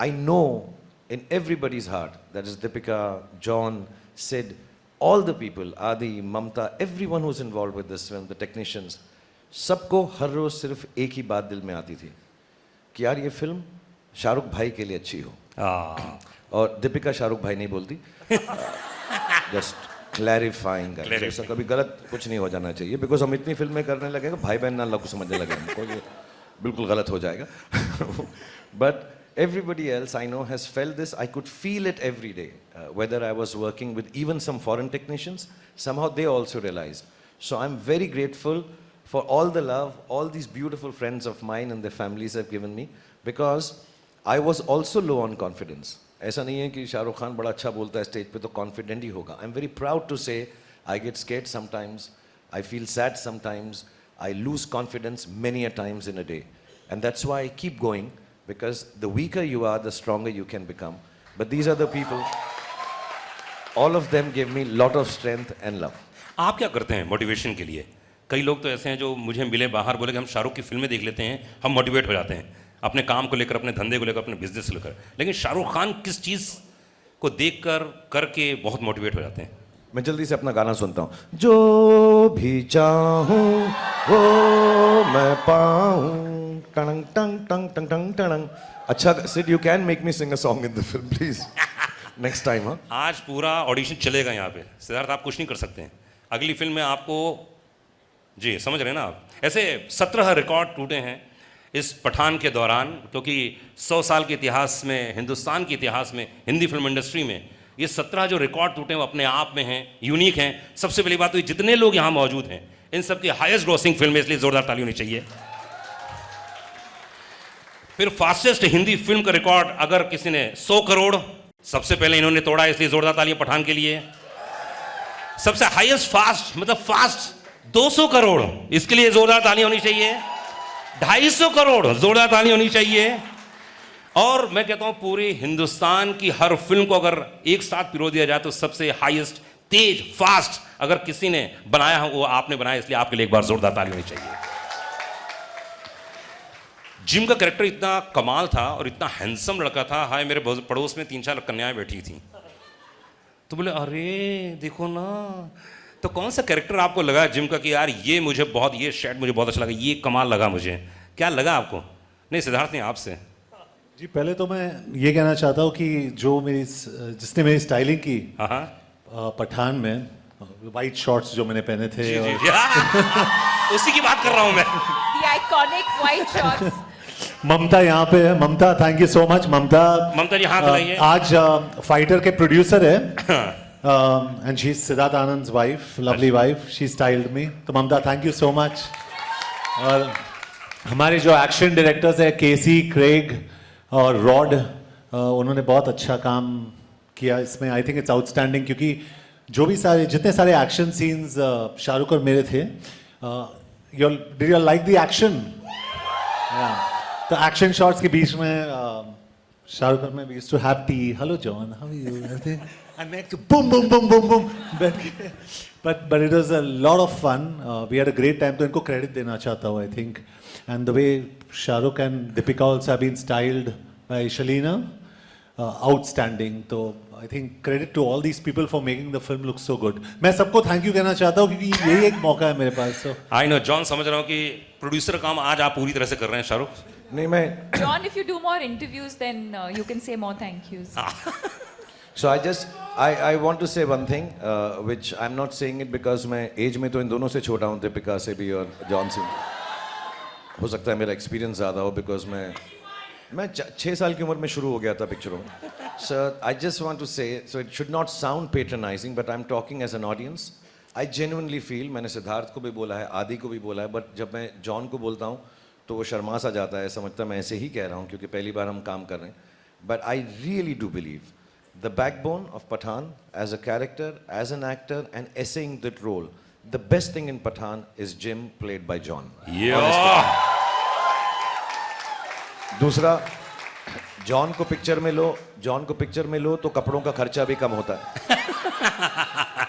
I know in everybody's heart, that is Deepika, John, Sid, all the people, Adi, Mamta, everyone who's involved with this film, the technicians, सबको हर रोज सिर्फ एक ही बात दिल में आती थी कि यार ये फिल्म शाहरुख भाई के लिए अच्छी हो. और दीपिका शाहरुख भाई नहीं बोलती, जस्ट क्लैरिफाइंग, ऐसा कभी गलत कुछ नहीं हो जाना चाहिए, बिकॉज हम इतनी फिल्में करने लगेंगे भाई बहन ना लोग समझने लगे हमको, ये बिल्कुल गलत हो जाएगा. But everybody else I know has felt this. I could feel it every day, whether I was working with even some foreign technicians, somehow they also realized. So I'm very grateful for all the love, all these beautiful friends of mine and their families have given me, because I was also low on confidence. ऐसा नहीं है कि शाहरुख खान बड़ा अच्छा बोलता है stage पे तो कॉन्फिडेंट ही होगा. I'm very proud to say I get scared sometimes, I feel sad sometimes, I lose confidence many a times in a day. And that's why I keep going, because the weaker you are, the stronger you can become. But these are the people, all of them give me lot of strength and love. आप क्या करते हैं motivation के लिए? कई लोग तो ऐसे हैं जो मुझे मिले बाहर, बोले कि हम शाहरुख की फिल्में देख लेते हैं, हम मोटिवेट हो जाते हैं अपने काम को लेकर, अपने धंधे को लेकर, अपने बिजनेस को लेकर. लेकिन शाहरुख खान किस चीज़ को देखकर करके बहुत मोटिवेट हो जाते हैं? मैं जल्दी से अपना गाना सुनता हूँ. जो भी चाहूँ वो मैं पाऊँ, टंग टंग टंग टंग टंग टंग. अच्छा Sid, you can make me sing a song in the film please, next time. हाँ, आज पूरा ऑडिशन चलेगा यहाँ पे. सिद्धार्थ आप कुछ नहीं कर सकते हैं. अगली फिल्म में आपको, जी समझ रहे हैं ना आप, ऐसे 17 रिकॉर्ड टूटे हैं इस पठान के दौरान, क्योंकि 100 साल के इतिहास में, हिंदुस्तान के इतिहास में, हिंदी फिल्म इंडस्ट्री में ये 17 जो रिकॉर्ड टूटे हैं वो अपने आप में हैं, यूनिक हैं. सबसे पहली बात तो ये जितने लोग यहाँ मौजूद हैं इन सब की हाईएस्ट ग्रॉसिंग फिल्म है, इसलिए जोरदार ताली होनी चाहिए. फिर फास्टेस्ट हिंदी फिल्म का रिकॉर्ड अगर किसी ने 100 करोड़ सबसे पहले इन्होंने तोड़ा, इसलिए जोरदार तालियां पठान के लिए. सबसे हाईएस्ट फास्ट, मतलब फास्ट 200 करोड़, इसके लिए जोरदार तालियां होनी चाहिए. 250 करोड़, जोरदार तालियां होनी चाहिए. और मैं कहता हूं पूरे हिंदुस्तान की हर फिल्म को अगर एक साथ पिरो दिया जाए तो सबसे हाईएस्ट, तेज, फास्ट अगर किसी ने बनाया हो वो आपने बनाया, इसलिए आपके लिए एक बार जोरदार ताली होनी चाहिए. जिम का कैरेक्टर इतना कमाल था और इतना हैंडसम लड़का था. हाय, मेरे पड़ोस में 3-4 कन्याएं बैठी थी, तो बोले अरे देखो ना. तो कौन सा कैरेक्टर आपको लगा जिम का कि यार ये मुझे बहुत, ये शेड मुझे बहुत अच्छा लगा, ये कमाल लगा मुझे? क्या लगा आपको? नहीं सिद्धार्थ, नहीं आपसे. जी पहले तो मैं ये कहना चाहता हूँ कि जो जिसने मेरी स्टाइलिंग की पठान में, वाइट शॉर्ट्स जो मैंने पहने थे, जी, जी, उसी की बात कर रहा हूँ मैं. The iconic white shorts. ममता यहाँ पे है. Mamta, thank you so much. Mamta ji हाथ लगाइए. आज फाइटर के प्रोड्यूसर है, and she is Siddharth Anand's wife, lovely wife. She styled me. तो Mamta, thank you so much. और हमारे जो एक्शन डायरेक्टर्स है, केसी, क्रेग और रॉड, उन्होंने बहुत अच्छा काम किया इसमें. आई थिंक इट्स आउटस्टैंडिंग, क्योंकि जो भी जितने सारे एक्शन सीन्स शाहरुख और मेरे थे, did you like the action? तो एक्शन शॉट्स के बीच में शाहरुख और मैं we used to have tea. Hello John, how are you? And next boom boom boom boom boom. But it was a lot of fun. We had a great time. तो इनको credit देना चाहता हूँ, I think. And the way Shahrukh and Deepika also have been styled by Shalina, outstanding. तो I think credit to all these people for making the film look so good. मैं सबको thank you कहना चाहता हूँ क्योंकि यही एक मौका है मेरे पास. सो आई नो जॉन, समझ रहा हूँ कि प्रोड्यूसर काम आज आप पूरी तरह से कर रहे हैं शाहरुख. नहीं मैं John, if you do more interviews, then you can say more thank yous. So I want to say one thing, which I'm not saying it because मैं एज में तो इन दोनों से छोटा हूँ, दीपिका से भी और जॉन से. हो सकता है मेरा एक्सपीरियंस ज़्यादा हो, बिकॉज मैं 6 साल की उम्र में शुरू हो गया था पिक्चरों में. So I just want to say, so it should not sound patronizing, but I'm talking as an audience. I genuinely feel, मैंने सिद्धार्थ को भी बोला है, आदि को भी बोला है, बट जब मैं जॉन को बोलता हूँ तो वो शर्मा सा जाता है, समझता मैं ऐसे ही कह रहा हूँ क्योंकि पहली बार हम काम कर रहे हैं. But I really do believe the backbone of Pathaan, as a character, as an actor and essaying that role, The best thing in Pathan is Jim, played by John. Yeah. दूसरा, जॉन को पिक्चर में लो तो कपड़ों का खर्चा भी कम होता है.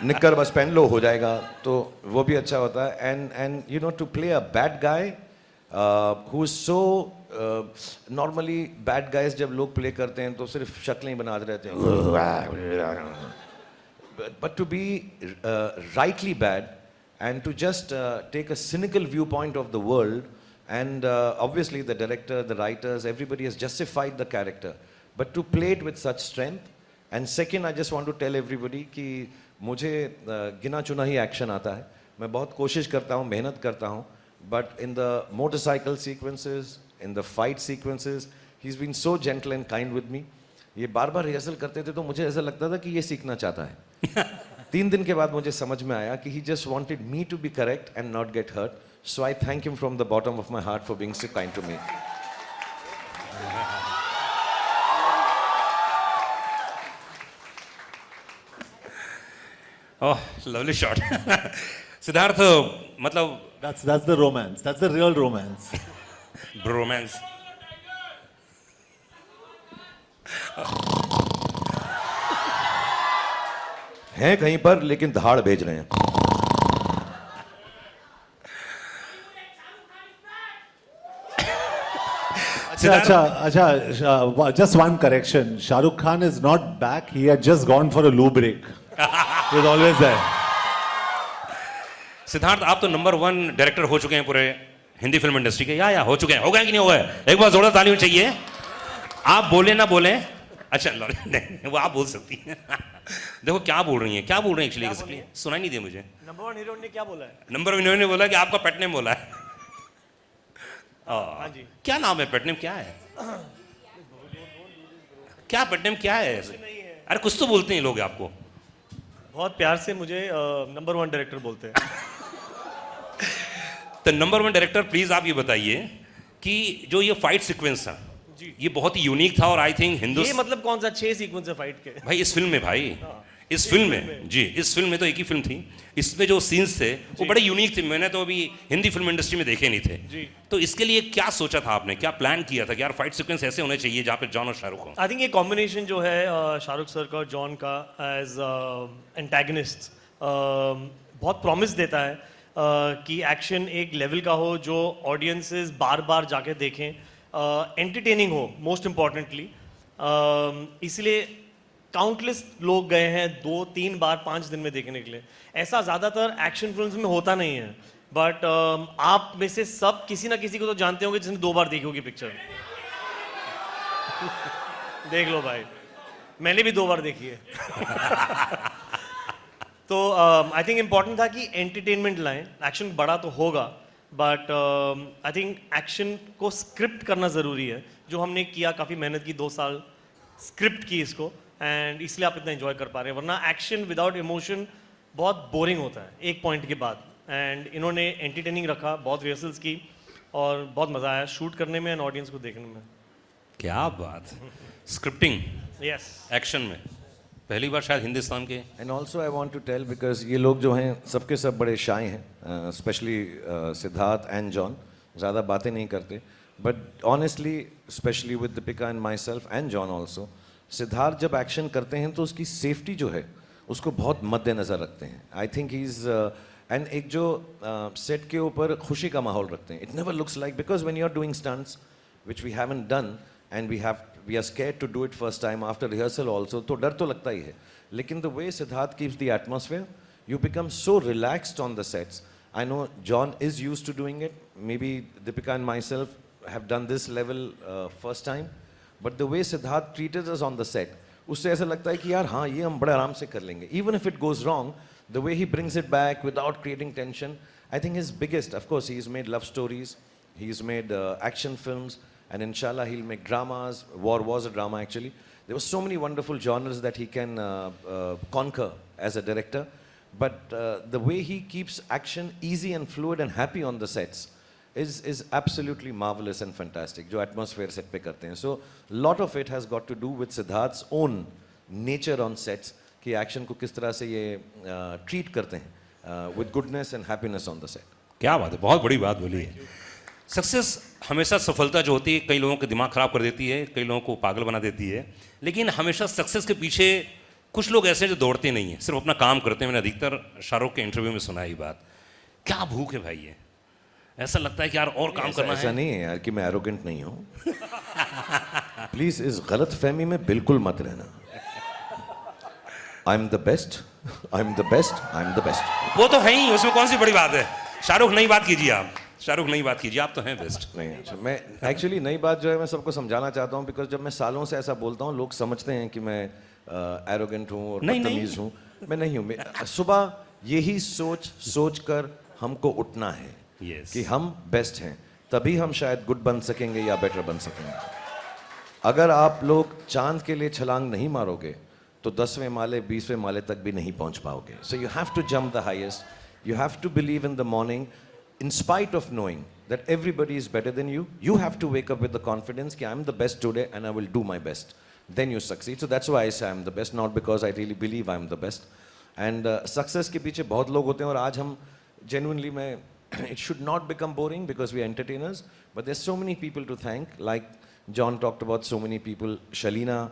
निक्कर बस पहन लो हो जाएगा, तो वो भी अच्छा होता है. And you know, to play a bad guy who is so, normally bad guys जब लोग प्ले करते हैं तो सिर्फ शक्लें ही बनाते रहते हैं. But to be rightly bad and to just take a cynical viewpoint of the world, and obviously the director, the writers, everybody has justified the character, but to play it with such strength. And second, I just want to tell everybody कि मुझे गिना चुना ही action आता है. मैं बहुत कोशिश करता हूँ, मेहनत करता हूँ, but in the motorcycle sequences, in the fight sequences, he's been so gentle and kind with me. ये बार बार रिहर्सल करते थे तो मुझे ऐसा लगता था कि ये सीखना चाहता है. 3 दिन के बाद मुझे समझ में आया कि he just wanted me to be correct and not get hurt. So I thank him from the bottom of my heart for being so kind to me. Oh, lovely shot. Siddharth, मतलब That's the romance. That's the real romance. Bromance. हैं कहीं पर लेकिन धाड़ भेज रहे हैं. Acha, just one correction. Shah Rukh Khan is not back. He had just gone for a loo break. He was always there. Siddharth, आप तो नंबर 1 डायरेक्टर हो चुके हैं पूरे हिंदी फिल्म इंडस्ट्री के. या हो चुके हैं, हो गए कि नहीं हो गए? एक बार जोरदार तालियां चाहिए. आप बोले ना बोले, अच्छा नहीं, वो आप बोल सकती हैं. देखो क्या बोल रही हैं, क्या बोल रही हैं एक्चुअली, सुनाई नहीं दिया मुझे. नंबर 1 हीरोइन ने क्या बोला है? नंबर 1 हीरोइन ने बोला कि आपका पेट नेम बोला है. हाँ जी. क्या नाम है, पेट नेम क्या है? क्या पेट नेम क्या है? अरे कुछ तो बोलते हैं लोग आपको. बहुत प्यार से मुझे नंबर 1 डायरेक्टर बोलते हैं. तो नंबर 1 डायरेक्टर, प्लीज आप ये बताइए कि जो ये फाइट सीक्वेंस था ये बहुत ही यूनिक था, और आई थिंक ये मतलब कौन सा 6 सीक्वेंस है फाइट के? भाई इस फिल्म में, भाई इस फिल्म में जी, इस फिल्म में तो एक ही फिल्म थी. इसमें जो सीन्स थे वो बड़े यूनिक थे. मैंने तो अभी हिंदी फिल्म इंडस्ट्री में देखे नहीं थे जी. तो इसके लिए क्या सोचा था आपने, क्या प्लान किया था कि यार फाइट सीक्वेंस ऐसे होने चाहिए जहाँ पे जॉन और शाहरुख हो? आई थिंक ये कॉम्बिनेशन जो है शाहरुख सर का और जॉन का एज एंटेगनिस्ट बहुत प्रॉमिस देता है कि एक्शन एक लेवल का हो जो ऑडियंसेस बार बार जाके देखें, एंटरटेनिंग हो मोस्ट इम्पॉर्टेंटली. इसलिए काउंटलेस लोग गए हैं 2, 3 बार 5 दिन में देखने के लिए. ऐसा ज़्यादातर एक्शन फिल्म्स में होता नहीं है, बट आप में से सब किसी ना किसी को तो जानते होंगे जिसने 2 बार देखी होगी पिक्चर. देख लो भाई, मैंने भी 2 बार देखी है. तो आई थिंक इम्पॉर्टेंट था कि एंटरटेनमेंट लाएं. एक्शन बड़ा तो होगा, बट आई थिंक एक्शन को स्क्रिप्ट करना ज़रूरी है, जो हमने किया. काफ़ी मेहनत की, 2 साल स्क्रिप्ट की इसको, एंड इसलिए आप इतना एंजॉय कर पा रहे हैं. वरना एक्शन विदाउट इमोशन बहुत बोरिंग होता है एक पॉइंट के बाद. एंड इन्होंने एंटरटेनिंग रखा, बहुत रिहर्सल्स की और बहुत मज़ा आया शूट करने में एंड ऑडियंस को देखने में. क्या बात. Scripting yes. एक्शन में पहली बार शायद हिंदुस्तान के. And also I want to tell, because ये लोग जो हैं सबके सब बड़े शाय हैं, स्पेशली सिद्धार्थ एंड जॉन. ज़्यादा बातें नहीं करते, but honestly specially with Deepika and my self and John also, Siddharth जब एक्शन करते हैं तो उसकी सेफ्टी जो है उसको बहुत मद्देनज़र रखते हैं. आई थिंक ही इज़ एंड एक जो सेट के ऊपर खुशी का माहौल रखते हैं. It never looks like, because when you are doing stunts which we haven't done and we are scared to do it first time after rehearsal also, तो डर तो लगता ही है. लेकिन the way Siddharth keeps the atmosphere, you become so relaxed on the sets. I know John is used to doing it. Maybe Deepika and myself have done this level first time. But the way Siddharth treated us on the set, उससे ऐसा लगता है कि यार हाँ ये हम बड़े आराम से कर लेंगे. Even if it goes wrong, the way he brings it back without creating tension, I think his biggest, of course, he's made love stories, he's made action films, and inshallah he'll make dramas. War was a drama actually. There were so many wonderful genres that he can conquer as a director. But the way he keeps action easy and fluid and happy on the sets is absolutely marvelous and fantastic. जो atmosphere set पे करते हैं. So lot of it has got to do with Siddharth's own nature on sets कि action को किस तरह से ये treat करते हैं. with goodness and happiness on the set. क्या बात है, बहुत बड़ी बात बोली है। सक्सेस हमेशा, सफलता जो होती है कई लोगों के दिमाग खराब कर देती है, कई लोगों को पागल बना देती है, लेकिन हमेशा सक्सेस के पीछे कुछ लोग ऐसे हैं जो दौड़ते नहीं हैं, सिर्फ अपना काम करते हैं। मैंने अधिकतर शाहरुख के इंटरव्यू में सुना है ये बात। क्या भूख है भाई, ये ऐसा लगता है कि यार और काम करना ऐसा है। नहीं है यार कि मैं एरोगेंट नहीं हूँ। प्लीज इस गलत फहमी में बिल्कुल मत रहना। I am the best, I am the best, I am the best. वो तो है ही, उसमें कौन सी बड़ी बात है। शाहरुख नई बात कीजिए आप, शाहरुख नई बात कीजिए, आप तो हैं बेस्ट। नहीं, अच्छा, मैं एक्चुअली नई बात जो है मैं सबको समझाना चाहता हूँ, बिकॉज जब मैं सालों से ऐसा बोलता हूँ लोग समझते हैं कि मैं एरोगेंट हूँ और नहीं, बदतमीज हूँ। मैं नहीं हूँ। सुबह यही सोच कर हमको उठना है Yes. कि हम बेस्ट हैं, तभी हम शायद गुड बन सकेंगे या बेटर बन सकेंगे। अगर आप लोग चांद के लिए छलांग नहीं मारोगे तो 10वें माले 20वें माले तक भी नहीं पहुंच पाओगे। So you have to jump the highest, you have to believe in the morning in spite of knowing that everybody is better than you. You have to wake up with the confidence that I'm the best today and I will do my best. Then you succeed. So that's why I say I'm the best, not because I really believe I'm the best. And success के पीछे बहुत लोग होते हैं और आज हम genuinely मैं it should not become boring because we are entertainers, but there's so many people to thank, like John talked about so many people, Shalina,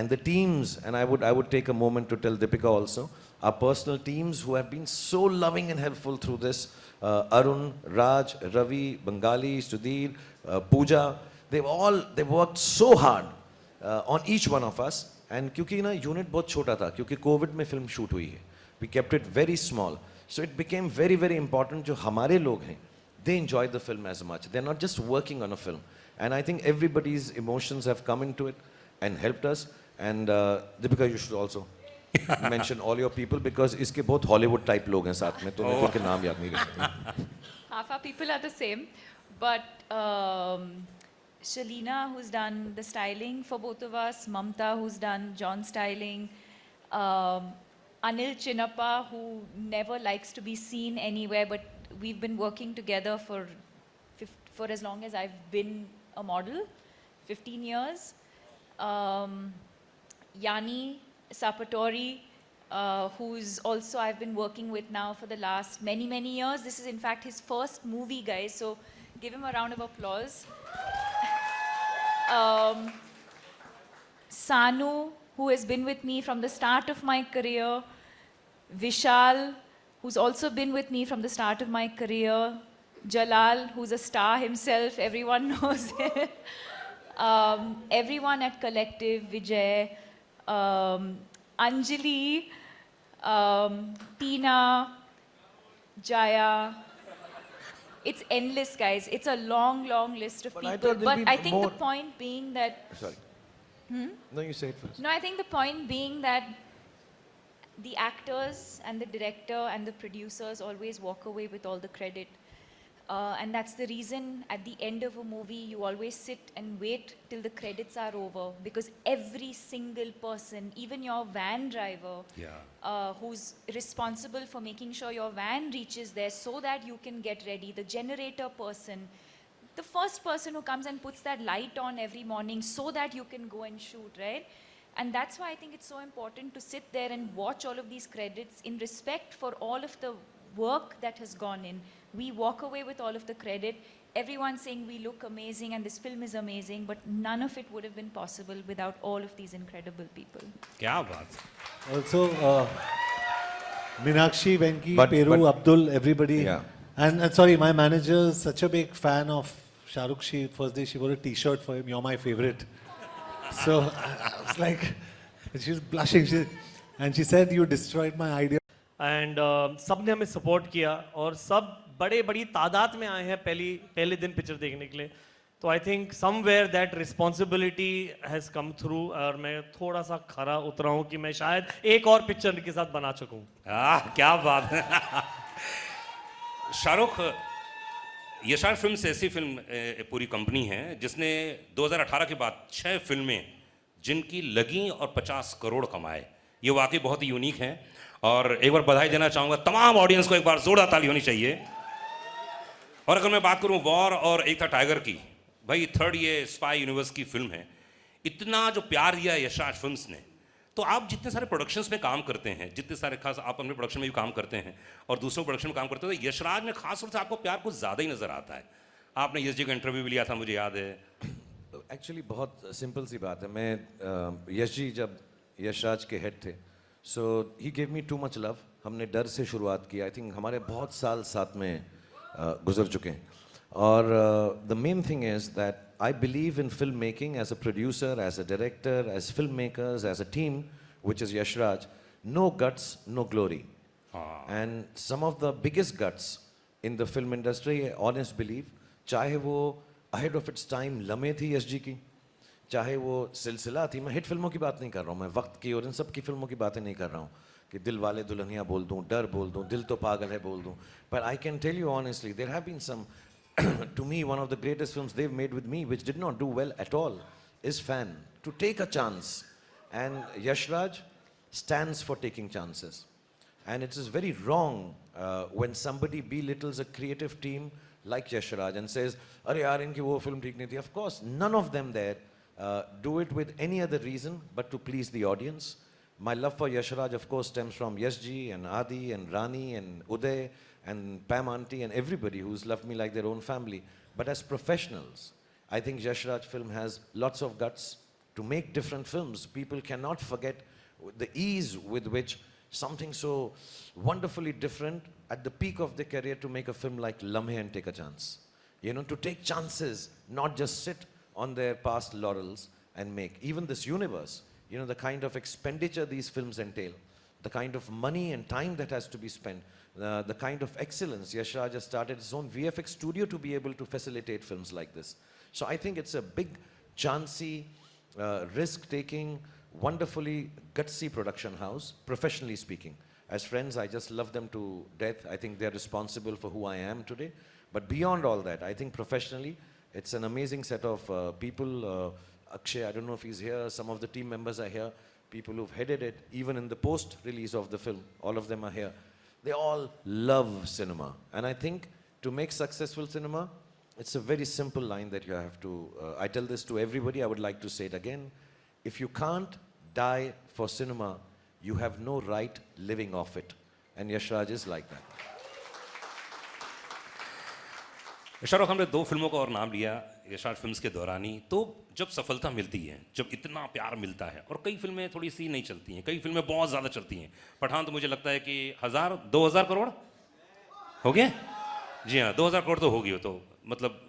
and the teams, and I would take a moment to tell Deepika also, our personal teams who have been so loving and helpful through this, Arun, Raj, Ravi, Bengali, Sudhir, Pooja, they've worked so hard on each one of us, and क्योंकि ना unit बहुत छोटा था, क्योंकि Covid में film shoot हुई है, we kept it very small. So it became very, very important. जो हमारे लोग हैं, they enjoy the film as much. They're not just working on a film. And I think everybody's emotions have come into it and helped us. And Deepika, you should also mention all your people because इसके बहुत Hollywood type लोग हैं साथ में, तो मैं उनके नाम याद नहीं रखता। Half our people are the same, but Shalina, who's done the styling for both of us, Mamta, who's done John's styling, Anil Chinnappa, who never likes to be seen anywhere, but we've been working together for as long as I've been a model, 15 years. Yanni Sapatori, who's also I've been working with now for the last many, many years. This is in fact his first movie, guys, so give him a round of applause. Sanu, who has been with me from the start of my career, Vishal, who's also been with me from the start of my career, Jalal, who's a star himself, everyone knows him, everyone at Collective, Vijay, Anjali, Tina, Jaya. It's endless, guys. It's a long, long list of But I people. thought there'll But be I think more. the point being that Sorry. No, you say it first. no, I think the point being that the actors and the director and the producers always walk away with all the credit. And that's the reason at the end of a movie, you always sit and wait till the credits are over. Because every single person, even your van driver, who's responsible for making sure your van reaches there so that you can get ready, the generator person, the first person who comes and puts that light on every morning so that you can go and shoot, right? And that's why I think it's so important to sit there and watch all of these credits in respect for all of the work that has gone in. We walk away with all of the credit. Everyone's saying we look amazing and this film is amazing, but none of it would have been possible without all of these incredible people. क्या बात। Also, Meenakshi, Venki, But- Peru, but- Abdul, everybody. Yeah. And sorry, my manager is such a big fan of Shahrukh. First day she wore a T-shirt for him. You're my favorite. So I was like, she was blushing. And she said, you destroyed my idea. And सब ने हमें support किया और सब बड़े बड़ी तादाद में आए हैं पहले दिन पिक्चर देखने के लिए। तो I think somewhere that responsibility has come through और मैं थोड़ा सा खरा उतरा हूँ कि मैं शायद एक और पिक्चर के साथ बना सकूँ। क्या बात है। शाहरुख, ये शायद फिल्म से ऐसी फिल्म पूरी कंपनी है जिसने 2018 के बाद 6 फिल्में जिनकी लगी और 50 करोड़ कमाए। ये वाकई बहुत ही यूनिक है और एक बार बधाई देना चाहूँगा तमाम ऑडियंस को, एक बार जोरदार ताली होनी चाहिए। और अगर मैं बात करूँ वॉर और एक था टाइगर की, भाई थर्ड ये स्पाई यूनिवर्स की फिल्म है, इतना जो प्यार दिया यश राज फिल्म्स ने, तो आप जितने सारे प्रोडक्शंस में काम करते हैं, जितने सारे खास आप अपने प्रोडक्शन में भी काम करते हैं और दूसरों प्रोडक्शन में काम करते हैं, तो यशराज में खास तौर से आपको प्यार कुछ ज़्यादा ही नज़र आता है। आपने यश जी का इंटरव्यू भी लिया था, मुझे याद है। एक्चुअली बहुत सिंपल सी बात है। मैं यश जी जब यशराज के हेड थे, so he gave me too much love. हमने डर से शुरुआत की। आई थिंक हमारे बहुत साल साथ में गुजर चुके हैं। और the main thing is that I believe in film making as a producer, as a director, as film makers, as a team which is Yashraj, no guts no glory. And some of the biggest guts in the film industry, honest believe, चाहे वो ahead of its time लम्हे थी यश जी की, चाहे वो सिलसिला थी। मैं हिट फिल्मों की बात नहीं कर रहा हूँ, मैं वक्त की और इन सब की फिल्मों की बातें नहीं कर रहा हूँ कि दिल वाले दुल्हनिया बोल दूँ, डर बोल दूँ, दिल तो पागल है बोल दूँ। But I can tell you honestly, there have been some, to me, one of the greatest films they've made with me, which did not do well at all, is Fan. To take a chance. And Yashraj stands for taking chances. And it is very wrong when somebody belittles a creative team like Yashraj and says, "Arey yaar, inki wo film theek nahi thi." Of course, none of them there do it with any other reason but to please the audience. My love for Yashraj, of course, stems from Yash ji and Adi and Rani and Uday and Pam Auntie and everybody who's loved me like their own family. But as professionals, I think Yashraj film has lots of guts to make different films. People cannot forget the ease with which something so wonderfully different at the peak of their career to make a film like Lamhe and take a chance. You know, to take chances, not just sit on their past laurels and make. Even this universe, you know, the kind of expenditure these films entail, the kind of money and time that has to be spent, the kind of excellence. Yashraj has started his own VFX studio to be able to facilitate films like this. So I think it's a big, chancy, risk-taking, wonderfully gutsy production house, professionally speaking. As friends, I just love them to death. I think they're responsible for who I am today. But beyond all that, I think professionally, it's an amazing set of people. Akshay, I don't know if he's here. Some of the team members are here. People who've headed it, even in the post-release of the film, all of them are here. They all love cinema. And I think to make successful cinema, it's a very simple line that you have to, I tell this to everybody, I would like to say it again. If you can't die for cinema, you have no right living off it. And Yashraj is like that. Shahrukh, हमने 2 फिल्मों का और नाम लिया Yashraj films के दौरान ही। तो जब सफलता मिलती है, जब इतना प्यार मिलता है, और कई फिल्में थोड़ी सी नहीं चलती हैं, कई फिल्में बहुत ज़्यादा चलती हैं। पठान तो मुझे लगता है कि 2000 करोड़ हो गया। जी हाँ, 2000 करोड़ तो होगी, तो मतलब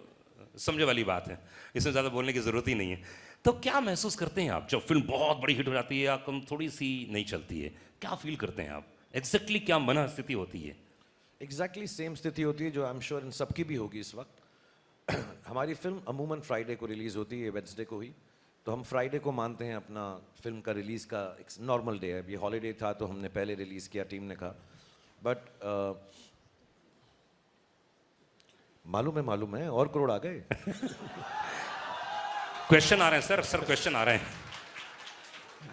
समझे वाली बात है, इसमें ज़्यादा बोलने की ज़रूरत ही नहीं है। तो क्या महसूस करते हैं आप जब फिल्म बहुत बड़ी हिट हो जाती है या कम थोड़ी सी नहीं चलती है? क्या फील करते हैं आप? एग्जैक्टली क्या मन स्थिति होती है? एग्जैक्टली सेम स्थिति होती है जो आई एम श्योर इन सबकी भी होगी इस वक्त। हमारी फिल्म अमूमन फ्राइडे को रिलीज़ होती है, वेडनेसडे को हुई, तो हम फ्राइडे को मानते हैं अपना फिल्म का रिलीज़ का एक नॉर्मल डे है। ये हॉलीडे था तो हमने पहले रिलीज़ किया, टीम ने कहा। बट मालूम है और करोड़ आ गए। क्वेश्चन आ रहे हैं सर क्वेश्चन आ रहे हैं।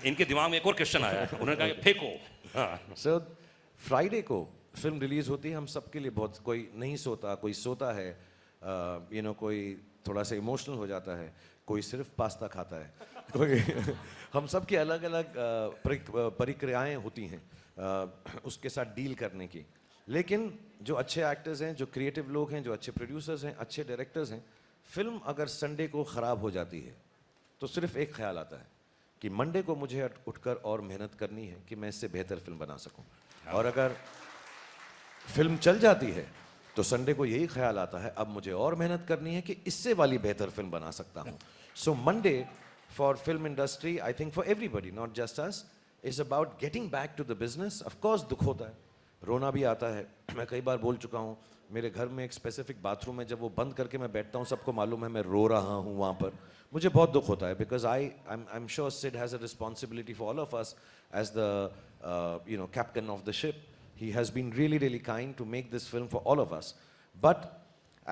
इनके दिमाग में एक और क्वेश्चन आया है, उन्होंने कहा कि फेंको। हाँ। सर फ्राइडे को फिल्म रिलीज़ होती है, हम सबके लिए बहुत, कोई नहीं सोता, कोई सोता है, यू नो, कोई थोड़ा सा इमोशनल हो जाता है, कोई सिर्फ पास्ता खाता है, कोई हम सब की अलग अलग प्रक्रियाएं होती हैं उसके साथ डील करने की। लेकिन जो अच्छे एक्टर्स हैं, जो क्रिएटिव लोग हैं, जो अच्छे प्रोड्यूसर्स हैं, अच्छे डायरेक्टर्स हैं, फिल्म अगर संडे को ख़राब हो जाती है तो सिर्फ एक ख्याल आता है कि मंडे को मुझे उठकर और मेहनत करनी है कि मैं इससे बेहतर फिल्म बना सकूं। और अगर फिल्म चल जाती है तो संडे को यही ख्याल आता है अब मुझे और मेहनत करनी है कि इससे वाली बेहतर फिल्म बना सकता हूं। So Monday for film industry, I think for everybody, not just us, is about getting back to the business. Of course दुख होता है, रोना भी आता है। मैं कई बार बोल चुका हूँ, मेरे घर में एक स्पेसिफिक बाथरूम है, जब वो बंद करके मैं बैठता हूँ सबको मालूम है मैं रो रहा हूँ वहाँ पर, मुझे बहुत दुख होता है। Because I am sure Sid has a responsibility for all of us as the you know captain of the ship. He has been really, really kind to make this film for all of us. But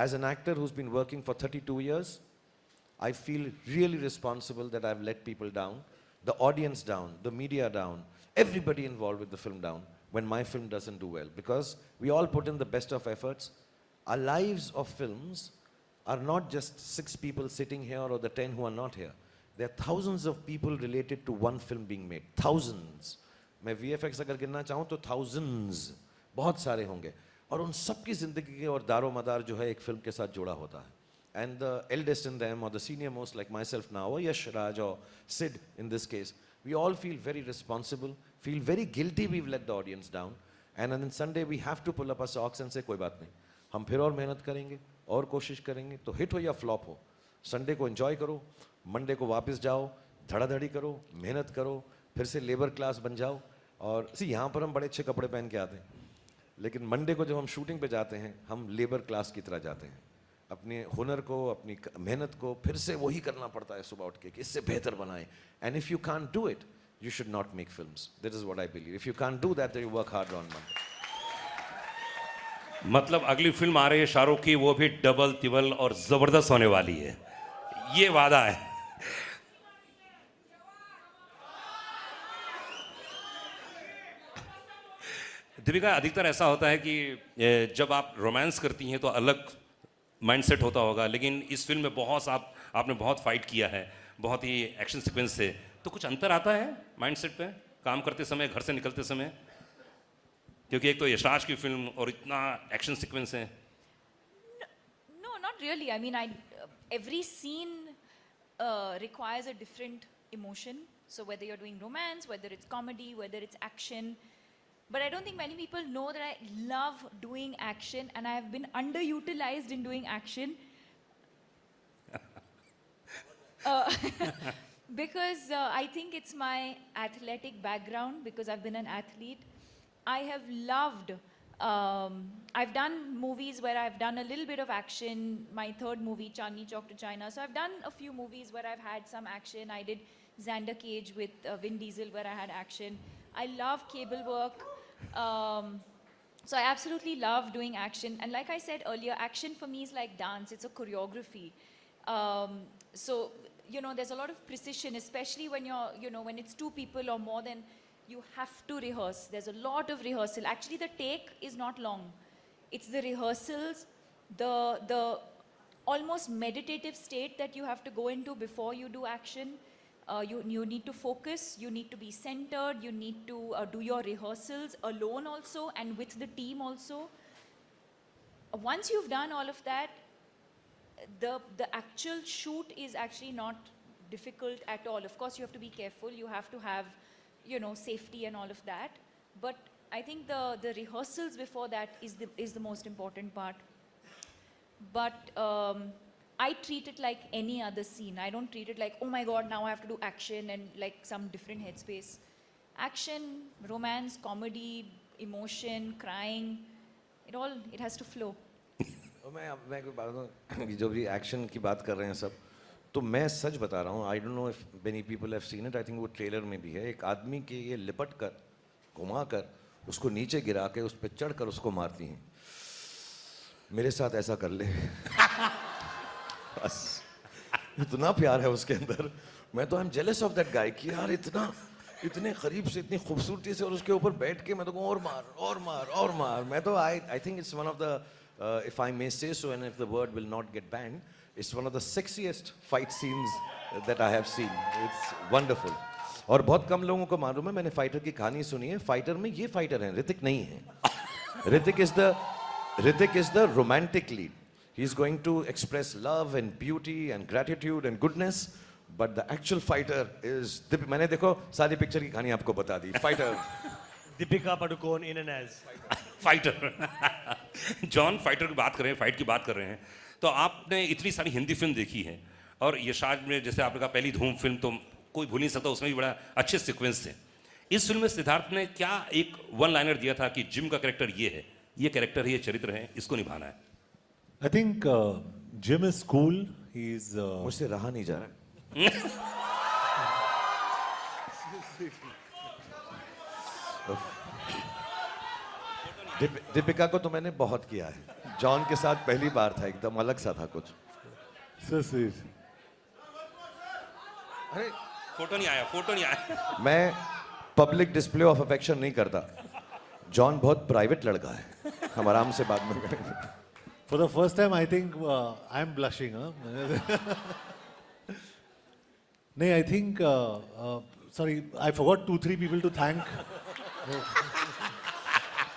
as an actor who's been working for 32 years, I feel really responsible that I've let people down, the audience down, the media down, everybody involved with the film down when my film doesn't do well. Because we all put in the best of efforts. Our lives of films are not just 6 people sitting here or the 10 who are not here. There are thousands of people related to one film being made. Thousands. मैं VFX अगर गिनना चाहूँ तो thousands, बहुत सारे होंगे. और उन सबकी ज़िंदगी और दारो मदार जो है एक फिल्म के साथ जुड़ा होता है. And the eldest in them, or the senior most like myself now, or Yash Raj or Sid in this case, we all feel very responsible, feel very guilty we've let the audience down. And then Sunday we have to pull up our socks and say कोई बात नहीं, हम फिर और मेहनत करेंगे और कोशिश करेंगे. तो हिट हो या फ्लॉप हो, संडे को एंजॉय करो, मंडे को वापस जाओ, धड़ाधड़ी करो, मेहनत करो, फिर से लेबर क्लास बन जाओ. और यहाँ पर हम बड़े अच्छे कपड़े पहन के आते हैं, लेकिन मंडे को जब हम शूटिंग पे जाते हैं हम लेबर क्लास की तरह जाते हैं. अपने हुनर को, अपनी मेहनत को फिर से वही करना पड़ता है सुबह उठ के कि इससे बेहतर बनाएं. And if you can't do it, you should not make films. That is what I believe. If you can't do that, then you work harder on Monday. मतलब अगली फिल्म आ रही है शाहरुख की, वो भी डबल तिबल और जबरदस्त होने वाली है, ये वादा है. दीपिका, अधिकतर ऐसा होता है कि जब आप रोमांस करती हैं तो अलग माइंडसेट होता होगा, लेकिन इस फिल्म में आपने बहुत फाइट किया है, बहुत ही एक्शन सीक्वेंस से, तो कुछ अंतर आता है माइंडसेट पे काम करते समय, घर से निकलते समय? क्योंकि एक तो यशराज की फिल्म और इतना एक्शन सीक्वेंस है. No, not really. I mean, every scene requires a different emotion. So whether you're doing romance, whether it's comedy, whether it's action, but I don't think many people know that I love doing action, and I have been underutilized in doing action. Because I think it's my athletic background, because I've been an athlete. I have loved, I've done movies where I've done a little bit of action. My third movie, Chandni Chowk to China. So I've done a few movies where I've had some action. I did Xander Cage with Vin Diesel where I had action. I love cable work. So I absolutely love doing action. And like I said earlier, action for me is like dance. It's a choreography. So, you know, there's a lot of precision, especially when you're, you know, when it's two people or more than, you have to rehearse. There's a lot of rehearsal. Actually, the take is not long. It's the rehearsals, the almost meditative state that you have to go into before you do action. You need to focus, you need to be centered, you need to do your rehearsals alone also and with the team also. Once you've done all of that, the actual shoot is actually not difficult at all. Of course, you have to be careful. You have to have, you know, safety and all of that. But I think the rehearsals before that is the most important part. But I treat it like any other scene. I don't treat it like, oh my God, now I have to do action and like some different headspace. Action, romance, comedy, emotion, crying, it has to flow. मैं कोई बात बताऊं, जो भी action की बात कर रहे हैं सब, तो मैं सच बता रहा हूँ. I don't know if many people have seen it. I think वो ट्रेलर में भी है. एक आदमी के ये लिपट कर, घुमा कर, उसको नीचे गिरा के उस पर चढ़ कर उसको मारती हैं. मेरे साथ ऐसा कर ले. बस इतना प्यार है उसके अंदर. मैं तो I am jealous of that guy कि यार इतने करीब से, इतनी खूबसूरती से, और उसके ऊपर बैठ के मैं तो कहूँ और मार और मार और मार. मैं तो I think it's one of the, if I may say so, and if the word will not get banned, it's one of the sexiest fight scenes that I have seen. It's wonderful. और बहुत कम लोगों को मालूम है, मैंने fighter की कहानी सुनी है. फाइटर में ये फाइटर हैं, ऋतिक नहीं है. Hrithik is the romantic lead. He's going to express love and beauty and gratitude and goodness, but the actual fighter is. मैंने देखो सारी पिक्चर की कहानी आपको बता दी. Fighter. Deepika Padukone in and as fighter. John, fighter की बात कर रहे हैं, फाइट की बात कर रहे हैं, तो आपने इतनी सारी हिंदी फिल्म देखी है, और यशराज में जैसे आपने कहा पहली धूम फिल्म तो कोई भूल नहीं सकता, उसमें भी बड़ा अच्छे सीक्वेंस थे. इस फिल्म में सिद्धार्थ ने क्या एक वन लाइनर दिया था कि जिम का कैरेक्टर ये है, ये कैरेक्टर है, ये चरित्र है, इसको निभाना है. I think Jim is cool. He's मुझसे रहा नहीं जा रहा. दीपिका को तो मैंने बहुत किया है. जॉन के साथ पहली बार था, एकदम अलग सा था कुछ. so sweet. अरे फोटो नहीं आया. मैं पब्लिक डिस्प्ले ऑफ अफेक्शन नहीं करता. जॉन बहुत प्राइवेट लड़का है, हम आराम से बात में करेंगे. For the first time, I think I'm blushing. Huh? नहीं, I think sorry, I forgot 2-3 people to thank.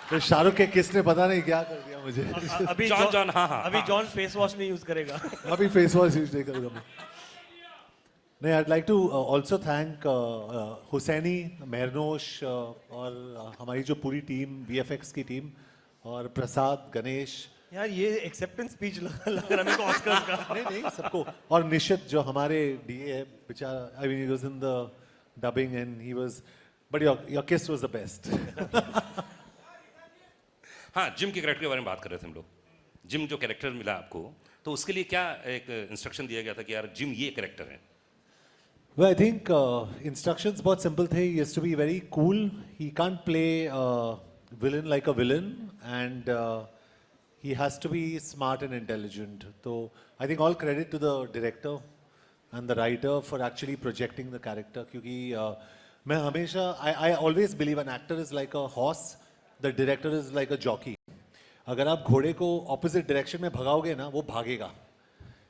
तो शाहरुख के किसने पता नहीं क्या कर दिया मुझे. अभी जॉन, हाँ. अभी जॉन फेस वॉश नहीं यूज करेगा. अभी फेस वॉश यूज नहीं करूँगा मैं. नहीं, I'd like to also thank Husaini, मेहरनोश और हमारी जो पूरी टीम, VFX की टीम, और प्रसाद, गणेश. यार ये एक्सेप्टेंस स्पीच लग रहा है मेरे को ऑस्कर्स का. नहीं सबको, और निशित जो हमारे DA है बेचारा. I mean, he was in the dubbing and he was, but your kiss was the best. हाँ, जिम के कैरेक्टर के बारे में बात कर रहे थे हम लोग. जिम जो कैरेक्टर मिला आपको, तो उसके लिए क्या एक इंस्ट्रक्शन दिया गया था कि यार जिम ये कैरेक्टर है? Well, I think instructions बहुत simple थे. He has to be very cool. He can't play villain like a villain, and he has to be smart and intelligent. So I think all credit to the director and the writer for actually projecting the character. क्योंकि मैं हमेशा I always believe an actor is like a horse, the director is like a jockey. अगर आप घोड़े को opposite direction में भगाओगे ना, वो भागेगा.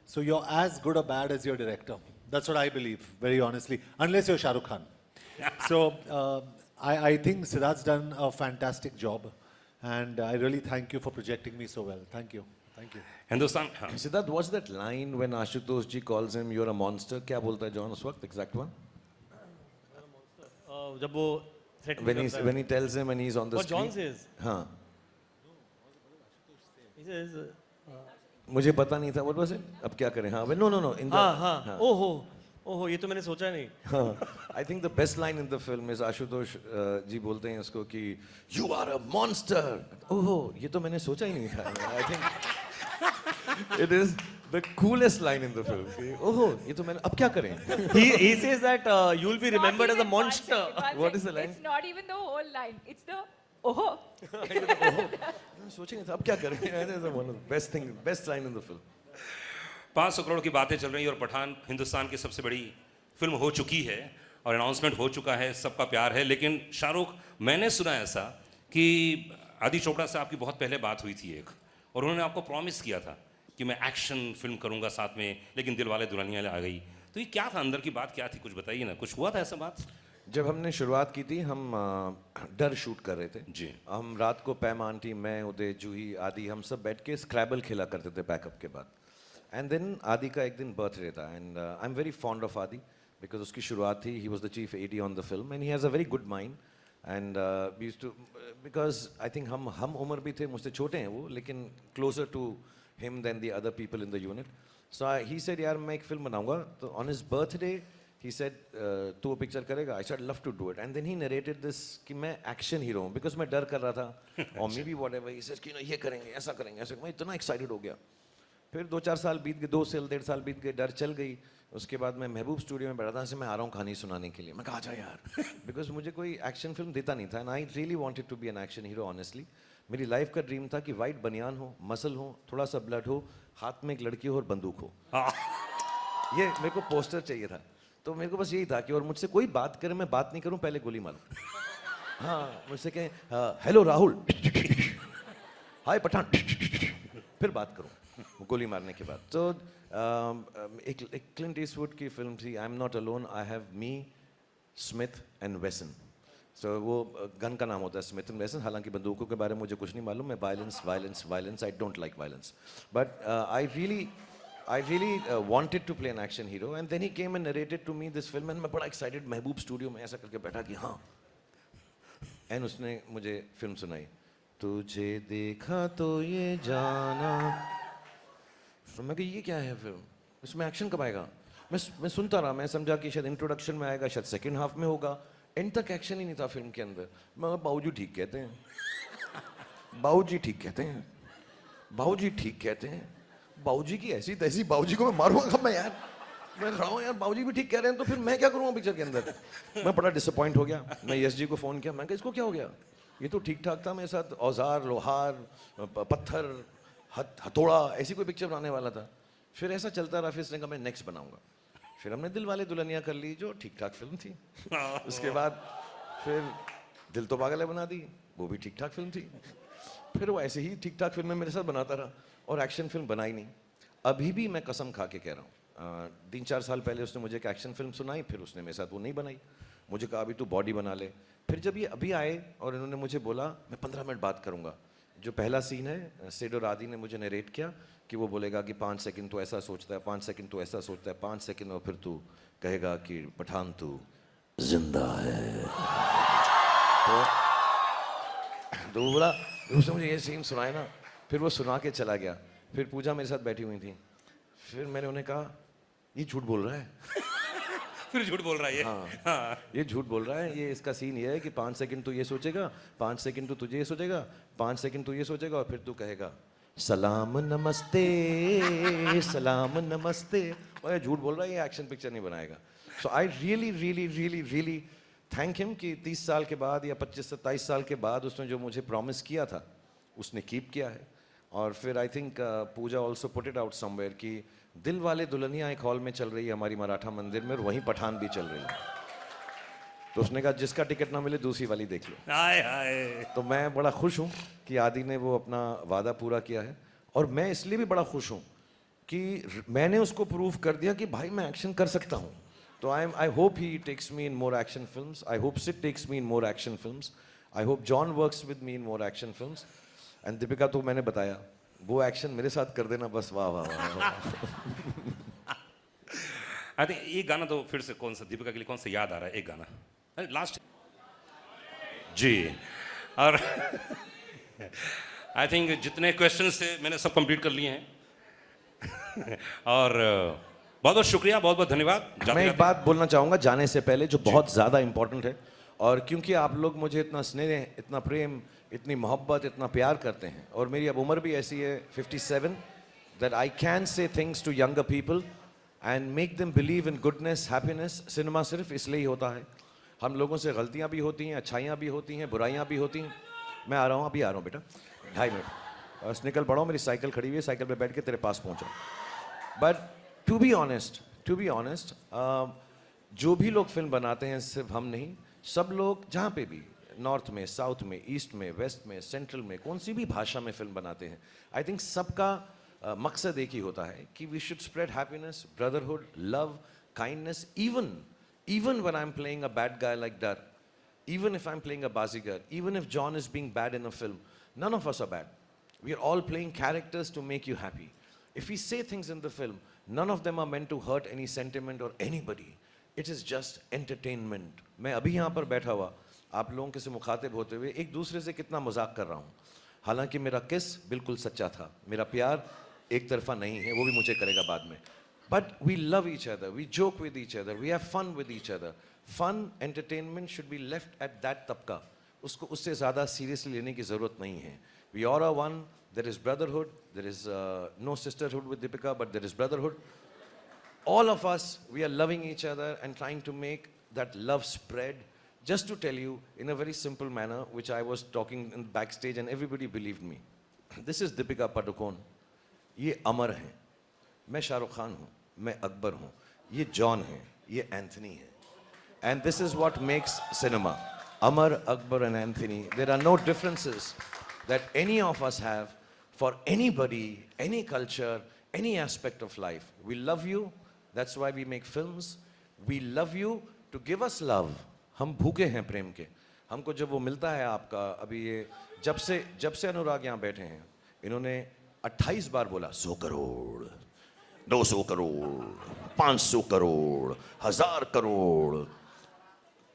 So you're as good or bad as your director. That's what I believe, very honestly, unless you're Shah Rukh Khan. So I think Siddharth's done a fantastic job, and I really thank you for projecting me so well. Thank you. Thank you. Hindustan, हाँ. Siddharth, what's that line when Ashutosh ji calls him, "You're a monster"? क्या बोलता है John उस वक्त? Exact one. जब वो set When he tells him and he's on the What John screen. says. हाँ. He says, मुझे पता नहीं था. What was it? अब क्या करें? हाँ. No. In the, हाँ. ओहो ये तो मैंने सोचा नहीं. I think the best line in the film is Ashutosh जी बोलते हैं उसको कि "You are a monster." ओहो, ये तो मैंने सोचा ही नहीं था. I think it is the coolest line in the film. ओहो, ये तो मैंने, अब क्या करें? He says that you'll be remembered as a monster. What is the line? It's not even the whole line. It's the oh. सोचे नहीं था, अब क्या करें? That is one of the best line in the film. 500 crore की बातें चल रही हैं और पठान हिंदुस्तान की सबसे बड़ी फिल्म हो चुकी है और अनाउंसमेंट हो चुका है, सबका प्यार है. लेकिन शाहरुख, मैंने सुना ऐसा कि आदि चोपड़ा से आपकी बहुत पहले बात हुई थी एक, और उन्होंने आपको प्रॉमिस किया था कि मैं एक्शन फिल्म करूंगा साथ में, लेकिन दिलवाले दुल्हनिया ले आ गई. तो ये क्या था, अंदर की बात क्या थी, कुछ बताइए ना. कुछ हुआ था ऐसा बात? जब हमने शुरुआत की थी, हम डर शूट कर रहे थे जी. हम रात को पैम आंटी, मैं, उदय, जूही, आदि, हम सब बैठ के स्क्रैबल खेला करते थे पैकअप के बाद. एंड देन आदि का एक दिन बर्थडे था, and I am very fond of Adi because उसकी शुरुआत थी. He was the chief AD on the film and he has a very good mind. And we used to, because I think हम उम्र भी थे, मुझसे छोटे हैं वो, लेकिन closer to him than the other people in the unit. So he said यार मैं एक फिल्म बनाऊंगा. तो on his birthday he said तू वो पिक्चर करेगा? I said love to do it. And then he narrated this कि मैं एक्शन हीरो हूँ, बिकॉज मैं डर कर रहा था, और may be what ever. he says कि ये करेंगे, ऐसा करेंगे, ऐसा. मैं इतना एक्साइटेड हो गया. फिर 2-4 साल बीत गए, 2 से 1.5 साल बीत गए, डर चल गई. उसके बाद मैं महबूब स्टूडियो में बैठा था, मैं आ रहा हूँ कहानी सुनाने के लिए. मैं कहा जा यार, बिकॉज मुझे कोई एक्शन फिल्म देता नहीं था. And I really wanted to be an action hero. Honestly मेरी लाइफ का ड्रीम था कि वाइट बनियान हो, मसल हो, थोड़ा सा ब्लड हो, हाथ में एक लड़की हो और बंदूक हो. ये मेरे को पोस्टर चाहिए था. तो मेरे को बस यही था कि, और मुझसे कोई बात करे, मैं बात नहीं करूं, पहले गोली मारूं. हाँ, मुझसे कहें हेलो राहुल, हाय पठान, फिर बात करूं गोली मारने के बाद. तो एक क्लिंट ईस्टवुड की फिल्म थी, I am not alone, I have me, Smith and Wesson. So वो गन का नाम होता है स्मिथ एंड वेसन. हालांकि बंदूकों के बारे में मुझे कुछ नहीं मालूम. मैं violence, I don't like violence. But I really wanted to play an action hero, and then he came and narrated to me this film, and मैं बड़ा excited महबूब स्टूडियो में ऐसा करके बैठा कि हाँ. and उसने मुझे फिल्म सुनाई, तुझे देखा तो ये जाना. तो मैं कि ये क्या है फिल्म, इसमें एक्शन कब आएगा? मैं सुनता रहा, मैं समझा कि शायद इंट्रोडक्शन में आएगा, शायद सेकेंड हाफ में होगा. एंड तक एक्शन ही नहीं था फिल्म के अंदर. मैं बाबूजी ठीक कहते हैं, बाबूजी ठीक कहते हैं, बाबूजी ठीक कहते हैं. बाबूजी की ऐसी तैसी, बाबूजी को मैं मारूंगा कब मैं यार. मैं खड़ा हूँ यार, बाबूजी भी ठीक कह रहे हैं, तो फिर मैं क्या करूँगा पिक्चर के अंदर. मैं बड़ा डिसअपॉइंट हो गया. मैं यश जी को फ़ोन किया, मैं कहा इसको क्या हो गया, ये तो ठीक ठाक था, मेरे साथ औजार, लोहार, पत्थर, हथौड़ा, ऐसी कोई पिक्चर बनाने वाला था. फिर ऐसा चलता रहा. फिर इसने कहा मैं नेक्स्ट बनाऊंगा. फिर हमने दिलवाले दुल्हनिया कर ली, जो ठीक ठाक फिल्म थी. उसके बाद फिर दिल तो पागल है बना दी, वो भी ठीक ठाक फिल्म थी. फिर वो ऐसे ही ठीक ठाक फिल्में मेरे साथ बनाता रहा, और एक्शन फिल्म बनाई नहीं. अभी भी मैं कसम खा के कह रहा हूँ, 3-4 साल पहले उसने मुझे एक एक्शन फिल्म सुनाई, फिर उसने मेरे साथ वो नहीं बनाई। मुझे कहा अभी तू बॉडी बना ले। फिर जब ये अभी आए और इन्होंने मुझे बोला मैं 15 मिनट बात करूंगा, जो पहला सीन है सेड और आदि ने मुझे नरेट किया कि वो बोलेगा कि 5 सेकंड तो ऐसा सोचता है, 5 सेकंड तो ऐसा सोचता है, 5 सेकंड और फिर तू कहेगा कि पठान तू जिंदा है। तो वो बोला, उसने मुझे ये सीन सुनाया ना, फिर वो सुना के चला गया। फिर पूजा मेरे साथ बैठी हुई थी, फिर मैंने उन्हें कहा ये झूठ बोल रहा है। फिर झूठ बोल रहा है ये। हाँ, ये झूठ बोल रहा है। ये इसका सीन ये है कि 5 सेकंड तू ये सोचेगा, 5 सेकंड तू तुझे ये सोचेगा, 5 सेकंड तू ये सोचेगा और फिर तू कहेगा सलाम नमस्ते, सलाम नमस्ते। और ये झूठ बोल रहा है, ये एक्शन पिक्चर नहीं बनाएगा। So I really really really really thank him कि 30 साल के बाद या 25-27 साल के बाद उसने जो मुझे प्रॉमिस किया था उसने कीप किया है। और फिर I think Pooja also put it out somewhere कि दिल वाले दुल्हनिया एक हॉल में चल रही है हमारी मराठा मंदिर में, और वहीं पठान भी चल रही है। तो उसने कहा जिसका टिकट ना मिले दूसरी वाली देख लो। हाय हाय। तो मैं बड़ा खुश हूँ कि आदि ने वो अपना वादा पूरा किया है, और मैं इसलिए भी बड़ा खुश हूँ कि मैंने उसको प्रूव कर दिया कि भाई मैं एक्शन कर सकता हूँ। तो I hope he takes me in more action films, I hope Sid takes me in more action films, I hope John works with me in more action films. And Deepika तो मैंने बताया वो एक्शन मेरे साथ कर देना बस। वाह वाह वाह, वाह। आई थिंक एक गाना तो फिर से कौन सा दीपिका के लिए कौन सा याद आ रहा है, एक गाना लास्ट जी। और आई थिंक जितने क्वेश्चन थे मैंने सब कंप्लीट कर लिए हैं। और बहुत बहुत शुक्रिया, बहुत बहुत धन्यवाद। मैं एक बात बोलना चाहूँगा जाने से पहले जो बहुत ज़्यादा इंपॉर्टेंट है, और क्योंकि आप लोग मुझे इतना स्नेह, इतना प्रेम, इतनी मोहब्बत, इतना प्यार करते हैं, और मेरी अब उम्र भी ऐसी है 57, that I can say things to younger people and make them believe in goodness, happiness। Cinema सिर्फ इसलिए ही होता है। हम लोगों से गलतियाँ भी होती हैं, अच्छाइयाँ भी होती हैं, बुराइयाँ भी होती हैं। मैं आ रहा हूँ, अभी आ रहा हूँ बेटा, 2.5 मिनट बस निकल पड़ा हूँ। मेरी साइकिल खड़ी हुई है, साइकिल पे बैठ के तेरे पास पहुँचा। बट टू बी ऑनेस्ट, जो भी लोग फिल्म बनाते हैं, सिर्फ हम नहीं, सब लोग जहाँ पे भी, नॉर्थ में, साउथ में, ईस्ट में, वेस्ट में, सेंट्रल में, कौन सी भी भाषा में फिल्म बनाते हैं, आई थिंक सबका मकसद एक ही होता है कि we should spread happiness, brotherhood, love, kindness. even when I'm playing a bad guy like that, even if I'm playing a bazigar, even if John is being bad in a film, none of us are bad. We are all playing characters to make you happy. If we say things in the film, none of them are meant to hurt any sentiment or anybody. It is just entertainment. मैं अभी यहाँ पर बैठा हुआ आप लोगों के से मुखातिब होते हुए एक दूसरे से कितना मजाक कर रहा हूँ। हालांकि मेरा किस बिल्कुल सच्चा था, मेरा प्यार एक तरफा नहीं है, वो भी मुझे करेगा बाद में। But we love each other, we joke with each other, we have fun with each other. Fun, entertainment should be left at that तबका। उसको उससे ज़्यादा seriously लेने की ज़रूरत नहीं है। We all are one, there is brotherhood, there is no sisterhood with Deepika, but there is brotherhood. All of us, we are loving each other and trying to make that love spread. Just to tell you in a very simple manner, which I was talking in backstage and everybody believed me. This is Deepika Padukone. ये अमर हैं, मैं शाहरुख खान हूँ, मैं अकबर हूँ, ये John है, ये Anthony है। And this is what makes cinema. Amar, Akbar and Anthony. There are no differences that any of us have for anybody, any culture, any aspect of life. We love you, that's why we make films. We love you to give us love. हम भूखे हैं प्रेम के। हमको जब वो मिलता है आपका, अभी ये जब से अनुराग यहाँ बैठे हैं, इन्होंने 28 बार बोला 100 करोड़, 200 करोड़, 500 करोड़, 1000 करोड़,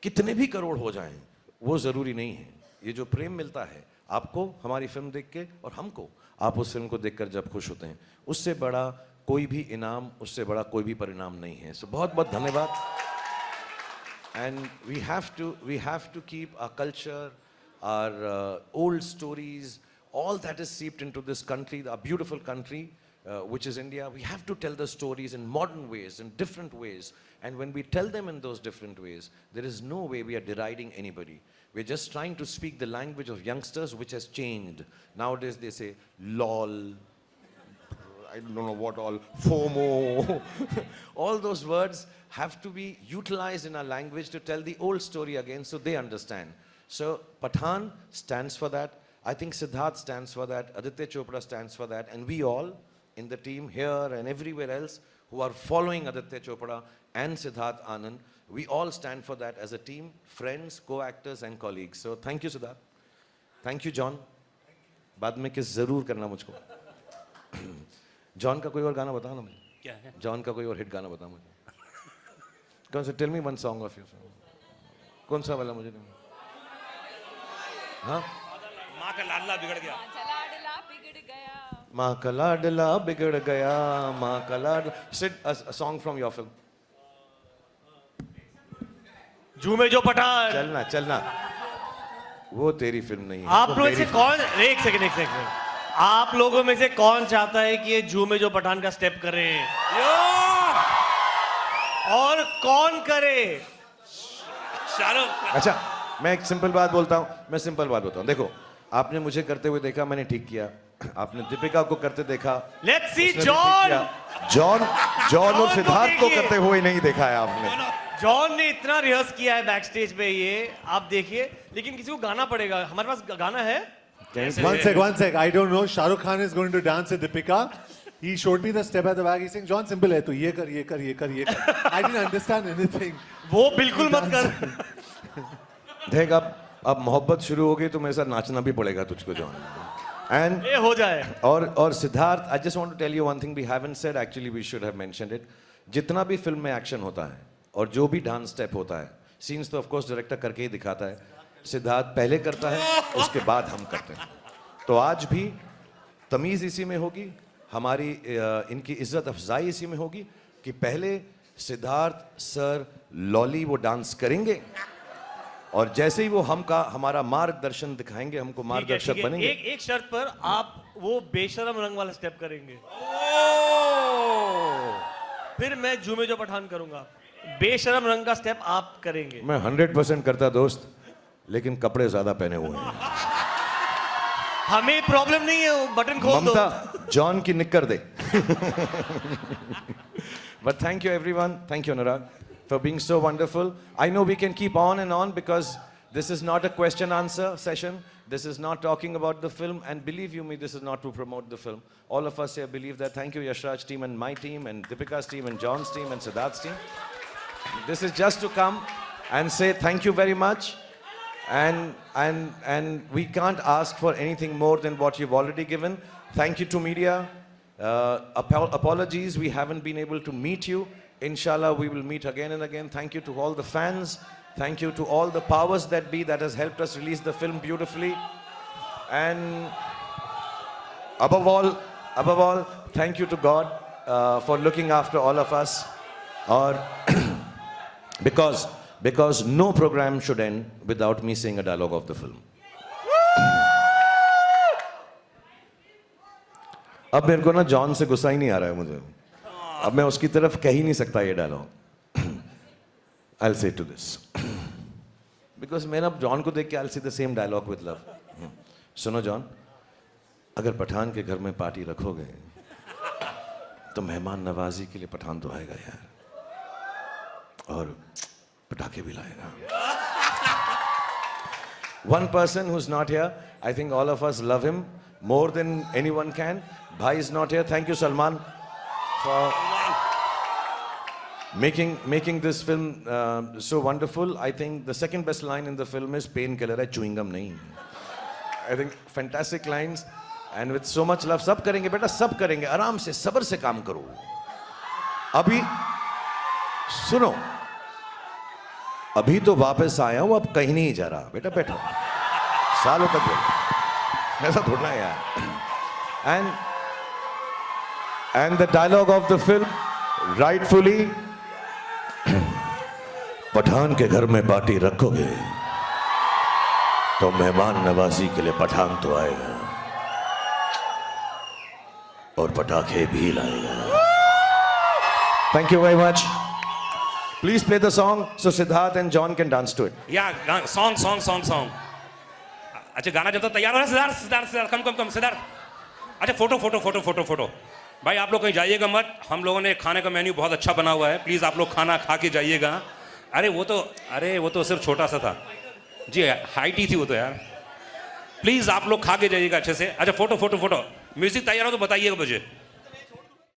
कितने भी करोड़ हो जाएं वो ज़रूरी नहीं है। ये जो प्रेम मिलता है आपको हमारी फिल्म देख के, और हमको आप उस फिल्म को देखकर जब खुश होते हैं, उससे बड़ा कोई भी इनाम, उससे बड़ा कोई भी परिणाम नहीं है। सो बहुत बहुत धन्यवाद। And we have to keep our culture, our old stories, all that is seeped into this country, our beautiful country, which is India. We have to tell the stories in modern ways, in different ways. And when we tell them in those different ways, there is no way we are deriding anybody. We're just trying to speak the language of youngsters, which has changed. Nowadays they say, lol, I don't know what all, FOMO. All those words have to be utilized in our language to tell the old story again so they understand. So Pathaan stands for that. I think Siddharth stands for that. Aditya Chopra stands for that. And we all in the team here and everywhere else who are following Aditya Chopra and Siddharth Anand. We all stand for that as a team, friends, co-actors and colleagues. So thank you, Siddharth. Thank you, John. बाद में किस जरूर करना मुझको. John का कोई और गाना बताओ ना मुझे. क्या है? जॉन का कोई और हिट गाना बताओ मुझे. कौन सा? Tell me one song of your. कौन सा वाला मुझे? हाँ, माँ का लाडला बिगड़ गया. माँ का लाडला बिगड़ गया, माँ का लाड. Sid, a song from your film. झूमे जो पठान. चलना चलना. वो तेरी फिल्म नहीं है. आप वो लोग मेरी से फिल्म. कौन, एक सेकंड, आप लोगों में से कौन चाहता है कि ये झूमे जो पठान का स्टेप करे? और कौन करे? शाहरुख. अच्छा, मैं एक सिंपल बात बोलता हूँ. मैं सिंपल बात बताऊँ. देखो, आपने मुझे करते हुए देखा, मैंने ठीक किया. आपने दीपिका को करते देखा. लेट्स सी उसने भी ठीक जॉन. किया. जॉन और को सिद्धार्थ को देखिए. करते हुए नहीं देखा है आपने. जॉन ने इतना रिहर्स किया है बैक स्टेज पे, ये आप देखिए. लेकिन किसी को गाना पड़ेगा. हमारे पास गाना है. One sec. I don't know. Shah Rukh Khan is going to dance with Deepika. He showed me the step at the back. He's saying, John, simple है. तो ये कर, ये कर, ये कर, ये कर. I didn't understand anything. वो बिल्कुल मत कर. देख, अब मोहब्बत शुरू हो गई तो मेरे साथ नाचना भी पड़ेगा तुझको, जॉन. एंड ये हो जाए. और Siddharth, I just want to tell you one thing we haven't said, actually we should have mentioned it. जितना भी फिल्म में एक्शन होता है और जो भी डांस स्टेप होता है, सीन्स तो ऑफ कोर्स डायरेक्टर करके ही दिखाता है. सिद्धार्थ पहले करता है, उसके बाद हम करते हैं. तो आज भी तमीज़ इसी में होगी, हमारी इनकी इज्जत अफजाई इसी में होगी कि पहले सिद्धार्थ सर लॉली वो डांस करेंगे और जैसे ही वो हमारा मार्गदर्शन दिखाएंगे, हमको मार्गदर्शक ठीक है. बनेंगे. एक शर्त पर आप वो बेशरम रंग वाला स्टेप करेंगे. फिर मैं झूमे जो पठान करूंगा. बेशरम रंग का स्टेप आप करेंगे. मैं 100% करता दोस्त, लेकिन कपड़े ज्यादा पहने हुए हैं. हमें प्रॉब्लम नहीं है, वो बटन खोल दो. ममता, जॉन की निक्कर दे. But thank you everyone. Thank you Anurag for being so wonderful. I know we can keep on and on because this is not a question answer session. This is not talking about the film, and believe you me, this is not to promote the film. All of us here believe that. Thank you Yashraj team and my team and Deepika's team and John's team and Siddharth's team. This is just to come and say thank you very much. And we can't ask for anything more than what you've already given. Thank you to media. Apologies, we haven't been able to meet you. Inshallah, we will meet again and again. Thank you to all the fans. Thank you to all the powers that be that has helped us release the film beautifully. And above all, thank you to God for looking after all of us. Or because no program should end without me saying a dialogue of the film. अब मेरे को ना John से गुस्सा ही नहीं आ रहा है मुझे. अब मैं उसकी तरफ कह ही नहीं सकता ये dialogue. I'll say to this because मैं ना जॉन को देख के I'll say the same dialogue with love. सुनो जॉन, अगर पठान के घर में पार्टी रखोगे तो मेहमान नवाजी के लिए पठान तो आएगा यार, और पटाखे भी लाएगा. One person who's not here, I think all of us love him more than anyone can. Bhai is not here. Thank you Salman for making this film so wonderful. I think the second best line in the film is painkiller hai, chewing gum nahi. I think fantastic lines and with so much love. सब करेंगे बेटा, सब करेंगे. आराम से सब्र से काम करो. अभी सुनो, अभी तो वापस आया हूं, अब कहीं नहीं जा रहा. बेटा बैठो, सालों तक बोलो, ऐसा थोड़ा है यार. And the dialogue of the film, rightfully, Pathan के घर में पार्टी रखोगे तो मेहमान नवाजी के लिए पठान तो आएगा और पटाखे भी लाएगा. Thank you very much. Please play the song so Siddharth and John can dance to it. या song. अच्छा गाना जब तक तैयार हो रहा है, सिद्धार्थ कम सिद्धार्थ. अच्छा फोटो भाई, आप लोग कहीं जाइएगा मत. हम लोगों ने खाने का मेन्यू बहुत अच्छा बना हुआ है. प्लीज आप लोग खाना खा के जाइएगा. अरे वो तो सिर्फ छोटा सा था जी, हाइट ही थी वो तो यार. प्लीज आप लोग खा के जाइएगा अच्छे से. अच्छा फोटो म्यूजिक तैयार हो तो बताइएगा मुझे.